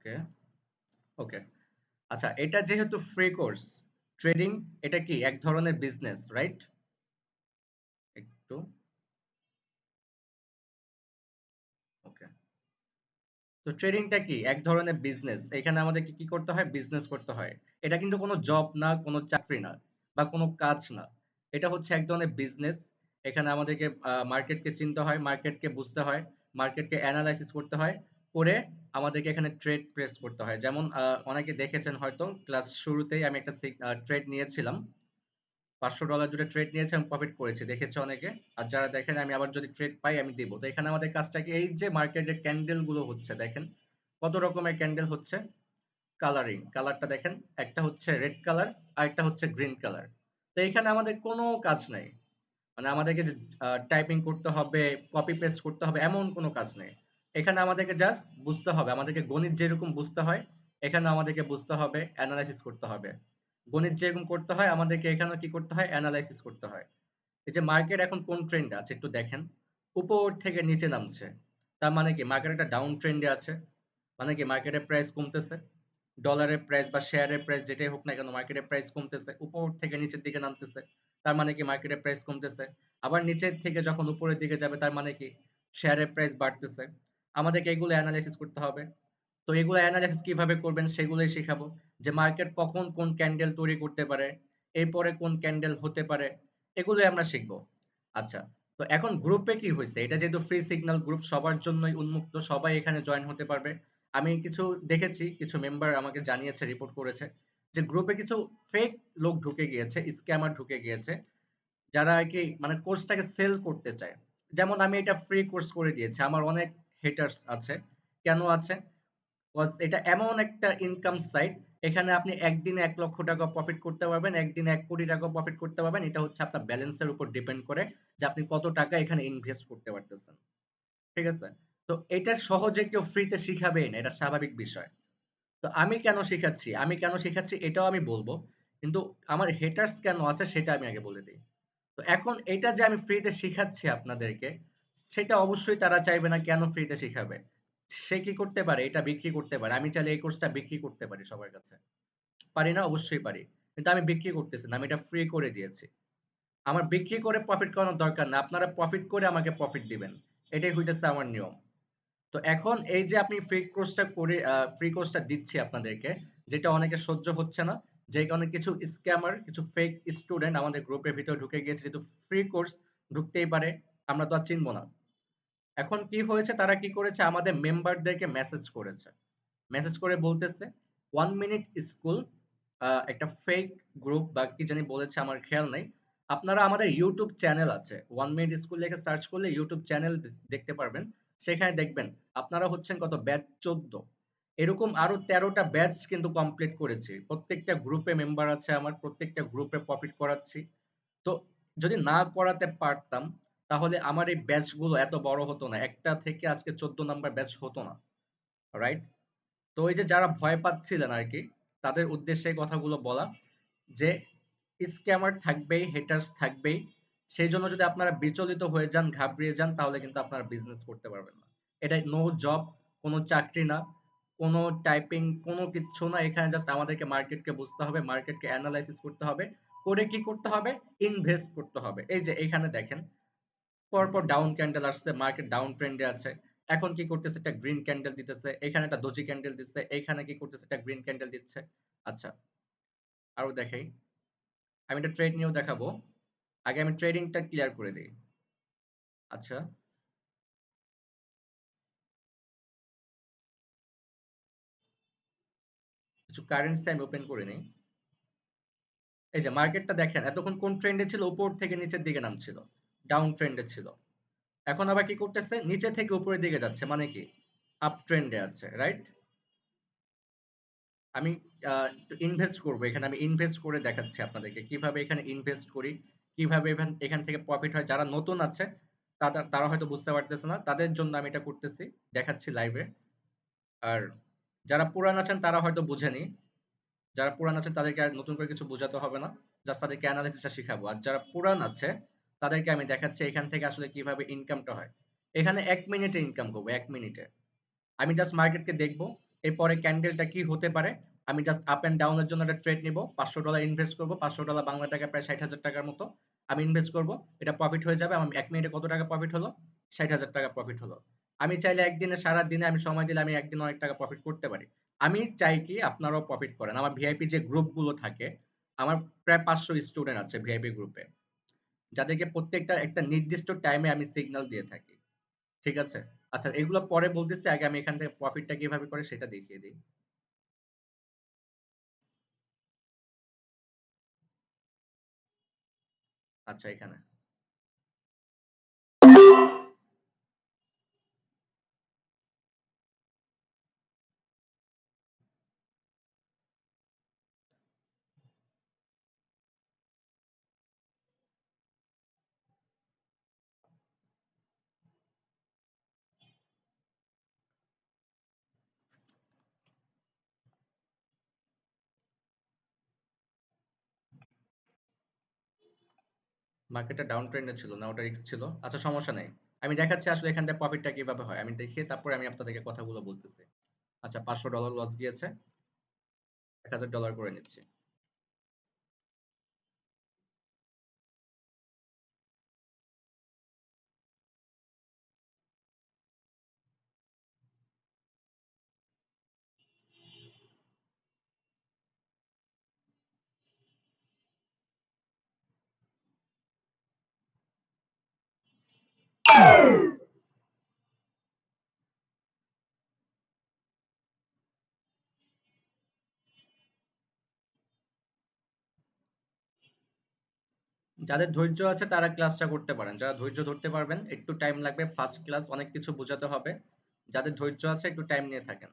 ওকে, ওকে। আচ্ছা, এটা যেহেতু ফ্রি কোর্স, ট্রেডিং এটা কি এক ধরনের বিজনেস, রাইট? একটু ওকে। তো ট্রেডিংটা কি এক ধরনের বিজনেস। এখানে আমাদেরকে কি করতে হয়? বিজনেস করতে হয়। এটা কিন্তু কোনো জব না, কোনো চাকরি না, বা কোনো কাজ না। এটা হচ্ছে এক ধরনের বিজনেস। এখানে আমাদেরকে মার্কেটকে চিনতে হয়, মার্কেটকে বুঝতে হয়, মার্কেটকে অ্যানালাইসিস করতে হয়, করে আমাদেরকে এখানে ট্রেড প্লেস করতে হয়। যেমন অনেকে দেখেছেন হয়তো ক্লাস শুরুতেই আমি একটা ট্রেড নিয়েছিলাম। $500 দুটো ট্রেড নিয়েছি, আমি প্রফিট করেছি, দেখেছে অনেকে। আর যারা দেখেন, আমি আবার যদি ট্রেড পাই আমি দিব। তো এখানে আমাদের কাজটা কি, এই যে মার্কেটের ক্যান্ডেল গুলো হচ্ছে দেখেন, কত রকমের ক্যান্ডেল হচ্ছে। কালারিং, কালারটা দেখেন, একটা হচ্ছে রেড কালার আর একটা হচ্ছে গ্রিন কালার। তো এখানে আমাদের কোনো কাজ নাই, মানে আমাদেরকে যে টাইপিং করতে হবে, কপি পেস্ট করতে হবে, এমন কোনো কাজ নেই। এখানে আমাদেরকে জাস্ট বুঝতে হবে, আমাদেরকে গণিত যেরকম বুঝতে হয় এখানে আমাদেরকে বুঝতে হবে, অ্যানালাইসিস করতে হবে। গণিত যেরকম করতে হয় আমাদেরকে এখানেও কি করতে হয়? অ্যানালাইসিস করতে হয়। এই যে মার্কেট এখন কোন ট্রেন্ডে আছে একটু দেখেন, উপর থেকে নিচে নামছে। তার মানে কি মার্কেট একটা ডাউন ট্রেন্ডে আছে। মানে কি মার্কেটের প্রাইস কমতেছে, ডলারের প্রাইস বা শেয়ারের প্রাইস যেটাই হোক না কেন, মার্কেটের প্রাইস কমতেছে, উপর থেকে নিচের দিকে নামতেছে। তার মানে কি মার্কেটের প্রাইস কমতেছে। আবার নিচের থেকে যখন উপরের দিকে যাবে তার মানে কি শেয়ারের প্রাইস বাড়তেছে। আমাদেরকে এগুলো অ্যানালাইসিস করতে হবে। তো এগুলো অ্যানালাইসিস কিভাবে করবেন সেগুলোই শিখাবো। যে মার্কেট কখন কোন ক্যান্ডেল তৈরি করতে পারে, এরপরে কোন ক্যান্ডেল হতে পারে, এগুলোই আমরা শিখবো। আচ্ছা, তো এখন গ্রুপে কি হয়েছে, এটা যেহেতু ফ্রি সিগন্যাল গ্রুপ, সবার জন্যই উন্মুক্ত, সবাই এখানে জয়েন হতে পারবে। আমি কিছু দেখেছি, কিছু মেম্বার আমাকে জানিয়েছে, রিপোর্ট করেছে যে গ্রুপে কিছু ফেক লোক ঢুকে গিয়েছে, স্ক্যামার ঢুকে গিয়েছে, যারা আর কি মানে কোর্সটাকে সেল করতে চায়। যেমন আমি এটা ফ্রি কোর্স করে দিয়েছি, আমার অনেক হেটার্স আছে। কেন আছে? কজ এটা এমন একটা ইনকাম সাইট, এখানে আপনি একদিনে 1 লক্ষ টাকা প্রফিট করতে পারবেন, একদিনে 1 কোটি টাকা প্রফিট করতে পারবেন। এটা হচ্ছে আপনার ব্যালেন্সের উপর ডিপেন্ড করে যে আপনি কত টাকা এখানে ইনভেস্ট করতে পারতেছেন। ঠিক আছে? তো এটা সহজে কেউ ফ্রিতে শিখাবেই না, এটা স্বাভাবিক বিষয়। তো আমি কেন শিখাচ্ছি এটাও আমি বলবো। কিন্তু আমার হেটার্স কেন আছে সেটা আমি আগে বলে দিই। তো এখন এটা যে আমি ফ্রিতে শিখাচ্ছি আপনাদেরকে, সেটা অবশ্যই তারা চাইবে না কেন ফ্রিতে শিখাবে। সে কি করতে পারে? এটা বিক্রি করতে পারে। আমি চাইলে এই কোর্সটা বিক্রি করতে পারি সবার কাছে। পারি না? অবশ্যই পারি। কিন্তু আমি বিক্রি করতেছি না। আমি এটা ফ্রি করে দিয়েছি। আমার বিক্রি করে প্রফিট করানোর দরকার না। আপনারা প্রফিট করে আমাকে প্রফিট দিবেন। এটাই হইতেছে আমার নিয়ম। তো এখন এই যে আপনি ফ্রি কোর্সটা দিচ্ছি আপনাদেরকে, যেটা অনেকে সহ্য হচ্ছে না, যে কারণে কিছু স্ক্যামার, কিছু ফেক স্টুডেন্ট আমাদের গ্রুপের ভিতরে ঢুকে গিয়েছে। যেহেতু ফ্রি কোর্স, ঢুকতেই পারে, আমরা তো আর চিনবো না। এখন কি হয়েছে, তারা কি করেছে, আমাদের মেম্বারদেরকে মেসেজ করেছে। মেসেজ করে বলতেছে 1 মিনিট স্কুল, একটা ফেক গ্রুপ বা কি জানি বলেছে, আমার খেয়াল নাই। আপনারা, আমাদের ইউটিউব চ্যানেল আছে, 1 মিনিট স্কুল লিখে সার্চ করলে ইউটিউব চ্যানেল দেখতে পারবেন। সেখানে দেখবেন আপনারা হচ্ছেন কত, ব্যাচ 14। এরকম আরো 13টা ব্যাচ কিন্তু কমপ্লিট করেছি। প্রত্যেকটা গ্রুপে মেম্বার আছে আমার, প্রত্যেকটা গ্রুপে প্রফিট করাচ্ছি। তো যদি না করাতে পারতাম, তাহলে আমার এই ব্যাচ গুলো এত বড় হতো না, একটা থেকে আজকে 14 নাম্বার ব্যাচ হতো না। রাইট? তো ওই যে যারা ভয় পাচ্ছিলেন আর কি, তাদের উদ্দেশ্যে এই কথাগুলো বলা, যে স্ক্যামার থাকবেই, হেটার্স থাকবেই। সেই জন্য যদি আপনারা বিচলিত হয়ে যান, ঘাবড়িয়ে যান, তাহলে কিন্তু আপনারা বিজনেস করতে পারবেন না। এটা নো জব, কোনো চাকরি না, কোনো টাইপিং, কোনো কিচ্ছু না। এখানে জাস্ট আমাদেরকে মার্কেটকে বুঝতে হবে, মার্কেটকে অ্যানালাইসিস করতে হবে, করে কি করতে হবে? ইনভেস্ট করতে হবে। এই যে এখানে দেখেন, পরপর ডাউন ক্যান্ডেল আসছে, মার্কেট ডাউন ট্রেন্ডে আছে। এখন কি করতেছে? একটা গ্রিন ক্যান্ডেল দিতেছে, এখানে একটা দোজি ক্যান্ডেল দিচ্ছে, এখানে কি করতেছে? একটা গ্রিন ক্যান্ডেল দিচ্ছে। আচ্ছা, আরো দেখাই, আমি একটা ট্রেড নিয়েও দেখাবো। আগে আমি ট্রেডিংটা ক্লিয়ার করে দিই। আচ্ছা, কিছু কারেন্সি আমি ওপেন করে নিই। এই যে মার্কেটটা দেখেন, এতক্ষণ কোন ট্রেন্ডে ছিল? উপর থেকে নিচের দিকে নামছিল, ডাউন ট্রেন্ডে ছিল। এখন আবার কি করতেছে? নিচে থেকে উপরের দিকে যাচ্ছে, মানে কি আপ ট্রেন্ডে আছে। রাইট? আমি একটু ইনভেস্ট করব, এখানে আমি ইনভেস্ট করে দেখাচ্ছি আপনাদেরকে কিভাবে এখানে ইনভেস্ট করি, কিভাবে এখান এখান থেকে প্রফিট হয়। যারা নতুন আছে, তারা হয়তো বুঝতে পারতেছে না, তাদের জন্য আমি এটা করতেছি, দেখাচ্ছি লাইভে। আর যারা পুরান আছেন তারা হয়তো বুঝেনি, যারা পুরান আছেন তাদেরকে আর নতুন করে কিছু বোঝাতে হবে না, জাস্ট তাদেরকে অ্যানালিসিসটা শিখাবো। আর যারা পুরান আছে তাদেরকে আমি দেখাচ্ছি এখান থেকে আসলে কিভাবে ইনকামটা হয়। এখানে 1 মিনিটে ইনকাম করবো, 1 মিনিটে। আমি জাস্ট মার্কেটকে দেখবো, এরপরে ক্যান্ডেলটা কি হতে পারে, আমি জাস্ট আপ এন্ড ডাউন এর জন্য একটা ট্রেড নিব, $500 ইনভেস্ট করব, $500 বাংলা টাকা প্রায় 60,000 টাকার মতো আমি ইনভেস্ট করব। এটা প্রফিট হয়ে যাবে, আমার 1 মিনিটে কত টাকা প্রফিট হলো? 60,000 টাকা প্রফিট হলো। আমি চাইলে একদিনে, সারাদিনে আমি সময় দিলে আমি একদিনে অনেক টাকা প্রফিট করতে পারি। আমি চাই কি আপনারাও প্রফিট করেন। আমার ভিআইপি যে গ্রুপগুলো থাকে, আমার প্রায় 500 স্টুডেন্ট আছে ভিআইপি গ্রুপে, যাদেরকে প্রত্যেকটা একটা নির্দিষ্ট টাইমে আমি সিগন্যাল দিয়ে থাকি। ঠিক আছে? আচ্ছা, এগুলো পরে বলতেছি, আগে আমি এখান থেকে প্রফিটটা কিভাবে করে সেটা দেখিয়ে দিই। আচ্ছা, এখানে মার্কেটটা ডাউন ট্রেন্ডে ছিল না, ওটা রিস্ক ছিল। আচ্ছা, সমস্যা নেই। আমি দেখাচ্ছি আসলে এখান থেকে প্রফিটটা কিভাবে হয়। আমি দেখিয়ে তারপরে আমি আপনাদেরকে কথাগুলো বলতেছি। আচ্ছা, $500 লস গিয়েছে, $1,000 করে নিচ্ছি। যাদের ধৈর্য আছে তারা ক্লাসটা করতে পারেন, যারা ধৈর্য ধরতে পারবেন, একটু টাইম লাগবে, ফার্স্ট ক্লাস, অনেক কিছু বোঝাতে হবে। যাদের ধৈর্য আছে একটু টাইম নিয়ে থাকেন।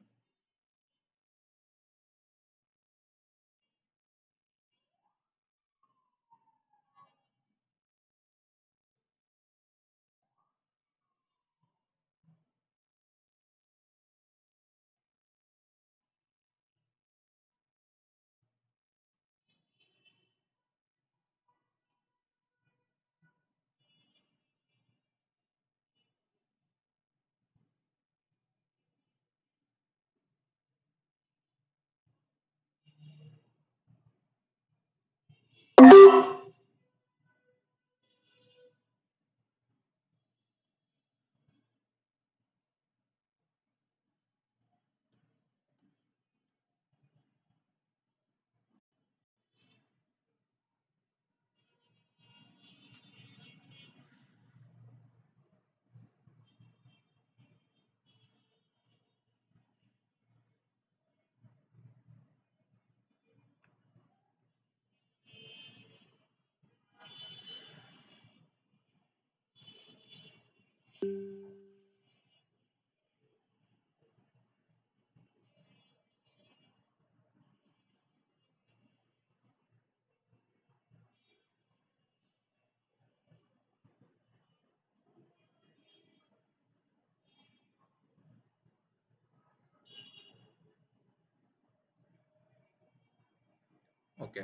ওকে,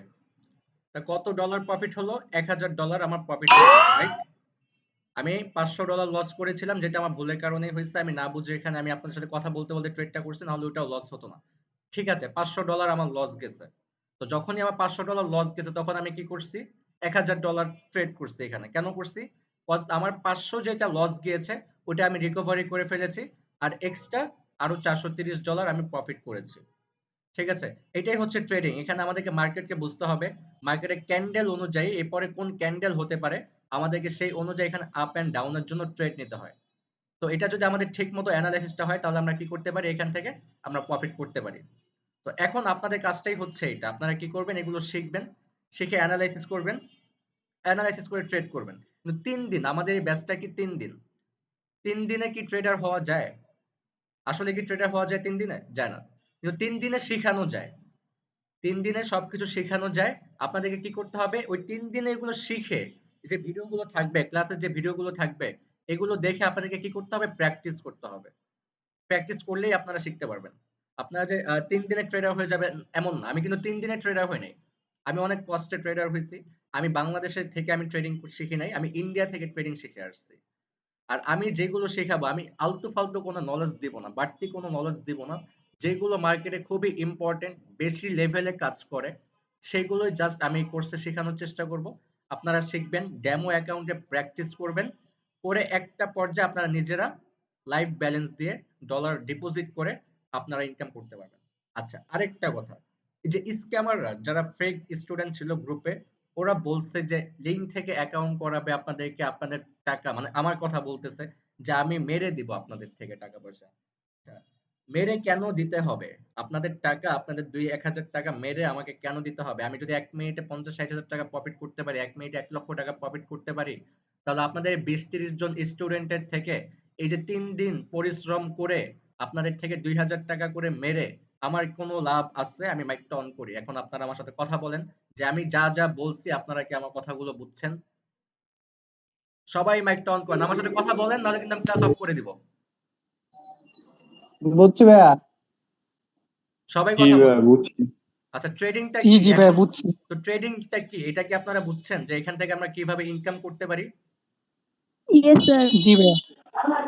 তা কত ডলার প্রফিট হলো? $1,000 আমার প্রফিট হয়েছে, রাইট? আমি $500 লস করেছিলাম, যেটা আমার ভুলের কারণেই হয়েছে। আমি না বুঝে এখানে আমি আপনার সাথে কথা বলতে বলতে ট্রেডটা করছি, নাহলে ওটাও লস হতো না। ঠিক আছে, $500 আমার লস গেছে। তো যখনই আমার $500 লস গেছে, তখন আমি কি করছি? $1,000 ট্রেড করছি এখানে। কেন করছি? কজ আমার 500 যেটা লস গিয়েছে, ওটা আমি রিকভারি করে ফেলেছি। আর এক্সট্রা আরো $430 আমি প্রফিট করেছি। ঠিক আছে? এটাই হচ্ছে ট্রেডিং। এখানে আমাদেরকে মার্কেটকে বুঝতে হবে। মার্কেটের ক্যান্ডেল অনুযায়ী এরপরে কোন ক্যান্ডেল হতে পারে, আমাদেরকে সেই অনুযায়ী এখানে আপ এন্ড ডাউন এর জন্য ট্রেড নিতে হয়। তো এটা যদি আমাদের ঠিকমতো এনালাইসিসটা হয়, তাহলে আমরা কি করতে পারি? এখান থেকে আমরা প্রফিট করতে পারি। তো এখন আপনাদের কাজটাই হচ্ছে এইটা। আপনারা কি করবেন? এগুলো শিখবেন, শিখে এনালাইসিস করবেন, এনালাইসিস করে ট্রেড করবেন। কিন্তু ৩ দিন, আমাদের এই ব্যাচটা কি ৩ দিন? ৩ দিনে কি ট্রেডার হওয়া যায়? আসলে কি ট্রেডার হওয়া যায় ৩ দিনে? যায় না। কিন্তু ৩ দিনে শিখানো যায়। ৩ দিনে সবকিছু শেখানো যায়। আপনাদেরকে কি করতে হবে? ওই ৩ দিনে এগুলো শিখে, যে ভিডিওগুলো থাকবে, ক্লাসের যে ভিডিওগুলো থাকবে, এগুলো দেখে আপনাদেরকে কি করতে হবে? প্র্যাকটিস করতে হবে। প্র্যাকটিস করলেই আপনারা শিখতে পারবেন। আপনারা যে ৩ দিনে ট্রেডার হয়ে যাবেন এমন না। আমি কিন্তু ৩ দিনে ট্রেডার হই নাই। আমি অনেক কষ্টে ট্রেডার হইছি। আমি বাংলাদেশের থেকে আমি ট্রেডিং শিখি নাই। আমি ইন্ডিয়া থেকে ট্রেডিং শিখে আসছি। আর আমি যেগুলো শেখাবো, আমি আলতু ফালতু কোনো নলেজ দিব না, বাড়তি কোনো নলেজ দিব না। যেগুলো মার্কেটে খুবই ইম্পর্টেন্ট, বেশি লেভেলে কাজ করে, সেগুলোই জাস্ট আমি কোর্সে শেখানোর চেষ্টা করব। আপনারা শিখবেন, ডেমো অ্যাকাউন্টে প্র্যাকটিস করবেন, করে একটা পর্যায়ে আপনারা নিজেরা লাইভ ব্যালেন্স দিয়ে ডলার ডিপোজিট করে আপনারা ইনকাম করতে পারবেন। আচ্ছা, আরেকটা কথা, এই যে স্ক্যামাররা যারা ফেক স্টুডেন্ট ছিল গ্রুপে, ওরা বলছে যে লিঙ্ক থেকে অ্যাকাউন্ট করাবে আপনাদেরকে, আপনাদের টাকা, মানে আমার কথা বলতেছে যে আমি মেরে দিব আপনাদের থেকে টাকা পয়সা। আচ্ছা, মেরে কেন দিতে হবে? আপনাদের টাকা, আপনাদের ২-১ হাজার টাকা মেরে আমাকে কেন দিতে হবে? আমি যদি ১ মিনিটে ৫০-৬০ হাজার টাকা প্রফিট করতে পারি, ১ মিনিটে ১,০০,০০০ টাকা প্রফিট করতে পারি, তাহলে আপনাদের ২০-৩০ জন স্টুডেন্টের থেকে এই যে ৩ দিন পরিশ্রম করে আপনাদের থেকে ২,০০০ টাকা করে মেরে আমার কোনো লাভ আছে? আমি মাইকটা অন করি। এখন আপনারা আমার সাথে কথা বলেন যে আমি যা, যা বলছি আপনারা কি আমার কথাগুলো বুঝছেন? সবাই মাইকটা অন করেন। আমার সাথে কথা বলেন, নাহলে কিন্তু আমি ক্লাস অফ করে দিব। বুঝছি ভাইয়া। সবাই জি কথা ভাইয়া বলেন। বুঝছি। আচ্ছা, ট্রেডিংটা জি কি জি ভাইয়া এখন? বুঝছি। তো ট্রেডিংটা কি? এটা কি আপনারা বুঝছেন যে এখান থেকে আমরা কিভাবে ইনকাম করতে পারি? Yes, sir. জি ভাইয়া।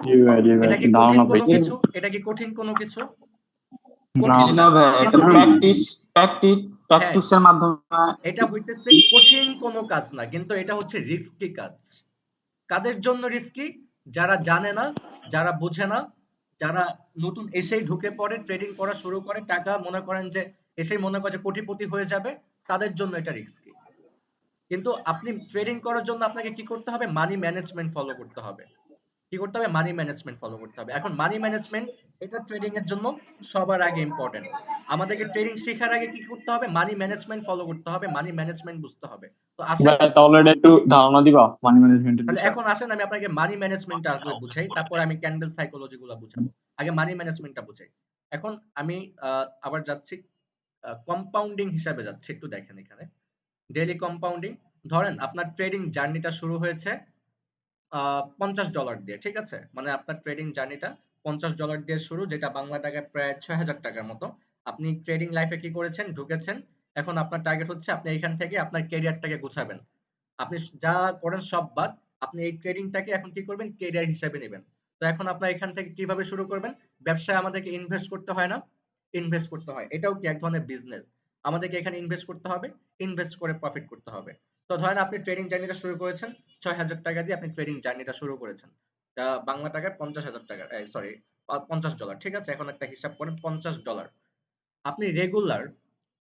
জি ভাইয়া এটা কি কঠিন ধারণা কোনো পাইছি। কিছু? এটা কি কঠিন কোনো কিছু? না কঠিন না না, ভাই, এটা কিন্তু রিস্কি। হ্যাঁ, প্র্যাকটিসের মাধ্যমে। এটা হইতেছে কঠিন কোনো কাজ না, কিন্তু এটা হচ্ছে রিস্কি কাজ। কাদের জন্য রিস্কি? যারা জানে না, যারা বুঝে না, যারা নতুন এসেই ঢুকে পড়ে, ট্রেডিং করা শুরু করে, টাকা মনে করেন যে এসেই মনে করে যে কোটিপতি হয়ে যাবে, তাদের জন্য এটা রিস্কি। কিন্তু আপনি ট্রেডিং করার জন্য আপনাকে কি করতে হবে? মানি ম্যানেজমেন্ট ফলো করতে হবে। কি করতে হবে? মানি ম্যানেজমেন্ট ফলো করতে হবে। এখন মানি ম্যানেজমেন্ট, এটা ট্রেডিং এর জন্য সবার আগে ইম্পর্টেন্ট। আমাদেরকে ট্রেডিং শেখার আগে কি করতে হবে? মানি ম্যানেজমেন্ট ফলো করতে হবে, মানি ম্যানেজমেন্ট বুঝতে হবে। তো আসেন, ভাইয়া তাহলে এটা একটু ধারণা দিবা মানি ম্যানেজমেন্টের তাহলে বিষয়ে? এখন আসেন আমি আপনাকে মানি ম্যানেজমেন্টটা আগে বুঝাই, তারপর আমি ক্যান্ডেল সাইকোলজি গুলো বুঝাবো। আগে মানি ম্যানেজমেন্টটা বুঝাই। এখন আমি আবার যাচ্ছি, কম্পাউন্ডিং হিসাবে যাচ্ছি, একটু দেখেন এখানে। ডেইলি কম্পাউন্ডিং, ধরেন আপনার ট্রেডিং জার্নিটা শুরু হয়েছে $50 দিয়ে, ঠিক আছে? মানে আপনার ট্রেডিং জার্নিটা $50 দিয়ে শুরু, যেটা বাংলা টাকায় প্রায় ৬,০০০ টাকার মতো। আপনি ট্রেডিং লাইফে কি করেছেন? ঢুকেছেন। এখন আপনার টার্গেট হচ্ছে আপনি এখান থেকে আপনার ক্যারিয়ারটাকে গুছাবেন। আপনি যা করেন সব বাদ, আপনি এই ট্রেডিংটাকে এখন কি করবেন? ক্যারিয়ার হিসাবে নেবেন। তো এখন আপনার এখান থেকে কিভাবে শুরু করবেন? ব্যবসায় আমাদেরকে ইনভেস্ট করতে হয় না? ইনভেস্ট করতে হয়। এটাও কি এক ধরনের বিজনেস? আমাদেরকে এখানে ইনভেস্ট করতে হবে, ইনভেস্ট করে প্রফিট করতে হবে। তো ধরেন আপনি ট্রেডিং জার্নিটা শুরু করেছেন ৬,০০০ টাকা দিয়ে, আপনি ট্রেডিং জার্নিটা শুরু করেছেন। বাংলা টাকায় ৫০,০০০ টাকা, সরি, $50, ঠিক আছে? এখন একটা হিসাব করেন, $50। আপনি রেগুলার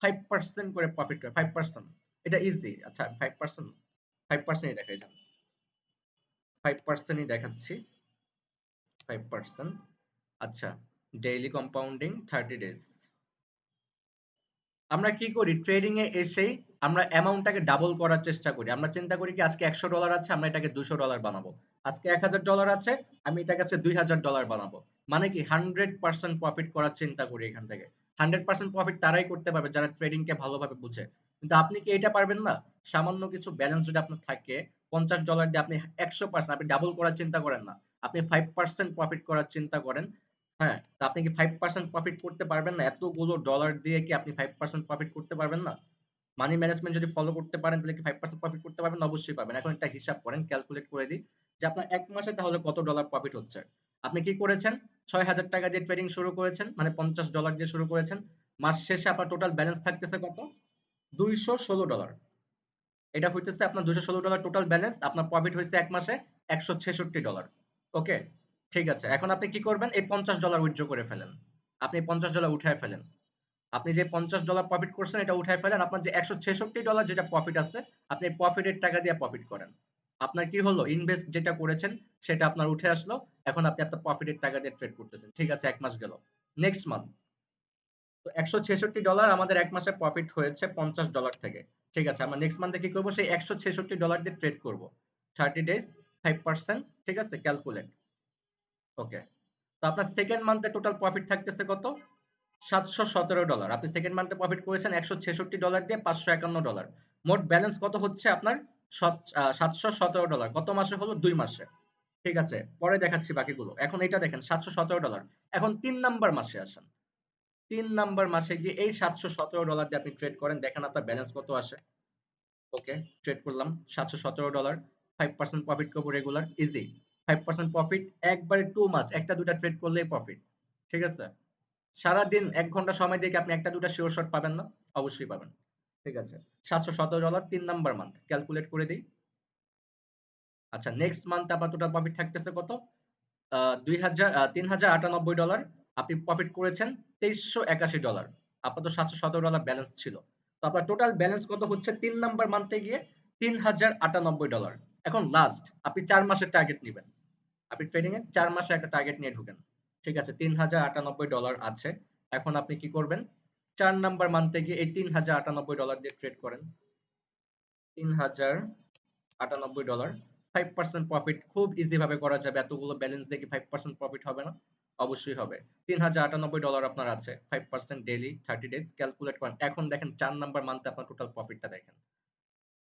5% করে প্রফিট করেন, 5%। এটা ইজি। আচ্ছা, 5%, 5%ই দেখাই যান। 5%ই দেখাচ্ছি, 5%। আচ্ছা, ডেইলি কম্পাউন্ডিং 30 ডেজ। আমরা কি করি? ট্রেডিং এ এসেই আমরা অ্যামাউন্টটাকে ডাবল করার চেষ্টা করি। আমরা চিন্তা করি কি আজকে $100 আছে, আমরা এটাকে $200 বানাবো। আজকে $1000 আছে, আমি এটাকে আজকে $2000 বানাবো। মানে কি 100% প্রফিট করার চিন্তা করি এখান থেকে। 100% প্রফিট তারাই করতে পারবে যারা ট্রেডিং কে ভালোভাবে বুঝে। কিন্তু আপনি কি এটা পারবেন না? সামান্য কিছু ব্যালেন্স যদি আপনার থাকে, $50 দিয়ে আপনি 100%, আপনি ডাবল করার চিন্তা করেন না। আপনি 5% প্রফিট করার চিন্তা করেন। হ্যাঁ, তো আপনি কি 5% প্রফিট করতে পারবেন না? এতগুলো ডলার দিয়ে কি আপনি 5% প্রফিট করতে পারবেন না? মানি ম্যানেজমেন্ট যদি ফলো করতে পারেন, তাহলে কি 5% প্রফিট করতে পারবেন? অবশ্যই পারবেন। এখন একটা হিসাব করেন, ক্যালকুলেট করে দিই যে আপনার এক মাসে তাহলে কত ডলার প্রফিট হচ্ছে। আপনি কি করেছেন? ৬,০০০ টাকা দিয়ে ট্রেডিং শুরু করেছেন, মানে $50 দিয়ে শুরু করেছেন। মাস শেষে আপনার টোটাল ব্যালেন্স থাকতেছে কত? $216। এটা হইতেছে আপনার $216 টোটাল ব্যালেন্স। আপনার প্রফিট হয়েছে এক মাসে $166। ওকে, ঠিক আছে। এখন আপনি কি করবেন? এই $50 উইথড্র করে ফেলেন। আপনি $50 উঠায় ফেলেন। আপনি যে $50 প্রফিট করছেন এটা উঠায় ফেলেন। আপনার যে $166 যেটা প্রফিট আছে, আপনি প্রফিটের টাকা দিয়ে প্রফিট করেন। আপনার কি হলো? ইনভেস্ট যেটা করেছেন সেটা আপনার উঠে আসলো। এখন আপনি আপনার প্রফিটের টাকা দিয়ে ট্রেড করতেছেন। ঠিক আছে, এক মাস গেল। নেক্সট মান্থ, তো $166 আমাদের এক মাসে প্রফিট হয়েছে $50 থেকে। ঠিক আছে, আমরা নেক্সট মান্থে কি করবো? সেই $166 দিয়ে ট্রেড করব। 30 ডেজ, 5%, ঠিক আছে, ক্যালকুলেট। ওকে, তো আপনার সেকেন্ড মান্থে টোটাল প্রফিট থাকতেছে কত? $717। আপনি সেকেন্ড মান্থে প্রফিট করেছেন $166 দিয়ে, $551। মোট ব্যালেন্স কত হচ্ছে আপনার? $717। কত মাসে হলো? 2 মাসে। ঠিক আছে, পরে দেখাচ্ছি বাকিগুলো। এখন এটা দেখেন, $717। এখন 3 নাম্বার মাসে আসেন। 3 নাম্বার মাসে গিয়ে এই $717 দিয়ে আপনি ট্রেড করেন, দেখেন আপনার ব্যালেন্স কত আসে। ওকে, ট্রেড করলাম $717, 5% প্রফিট করবো রেগুলার, ইজি। 5% প্রফিট একবারে 2 মাস, একটা দুটা ট্রেড করলেই প্রফিট। ঠিক আছে, সারাদিন 1 ঘন্টা সময় দিয়ে কি আপনি একটা দুটা শিওর শট পাবেন না? অবশ্যই পাবেন। ঠিক আছে, $717 3 নাম্বার মান্থ ক্যালকুলেট করে দিই। আচ্ছা, নেক্সট মান্থ আপনার টোটাল প্রফিট থাকতেছে কত? $3098। আপনি প্রফিট করেছেন $2381। আপনার তো $717 ব্যালেন্স ছিল। তো আপনার টোটাল ব্যালেন্স কত হচ্ছে 3 নাম্বার মান্থে গিয়ে $3098। এখন লাস্ট আপনি 4 মাসের টার্গেট নিবেন। আপনি ট্রেডিং এ 4 মাসে একটা টার্গেট নিয়ে ঢুকেন। ঠিক আছে, $3098 আছে। এখন আপনি কি করবেন? 4 নাম্বার মান্থে গিয়ে এই $3098 দিয়ে ট্রেড করেন। $3098 5% প্রফিট খুব ইজি ভাবে করা যাবে। এতগুলো ব্যালেন্স দিয়ে কি 5% প্রফিট হবে না? অবশ্যই হবে। $3098 আপনার আছে, 5% ডেইলি 30 ডেজ ক্যালকুলেট করেন। এখন দেখেন 4 নাম্বার মান্থে আপনার টোটাল প্রফিটটা দেখেন,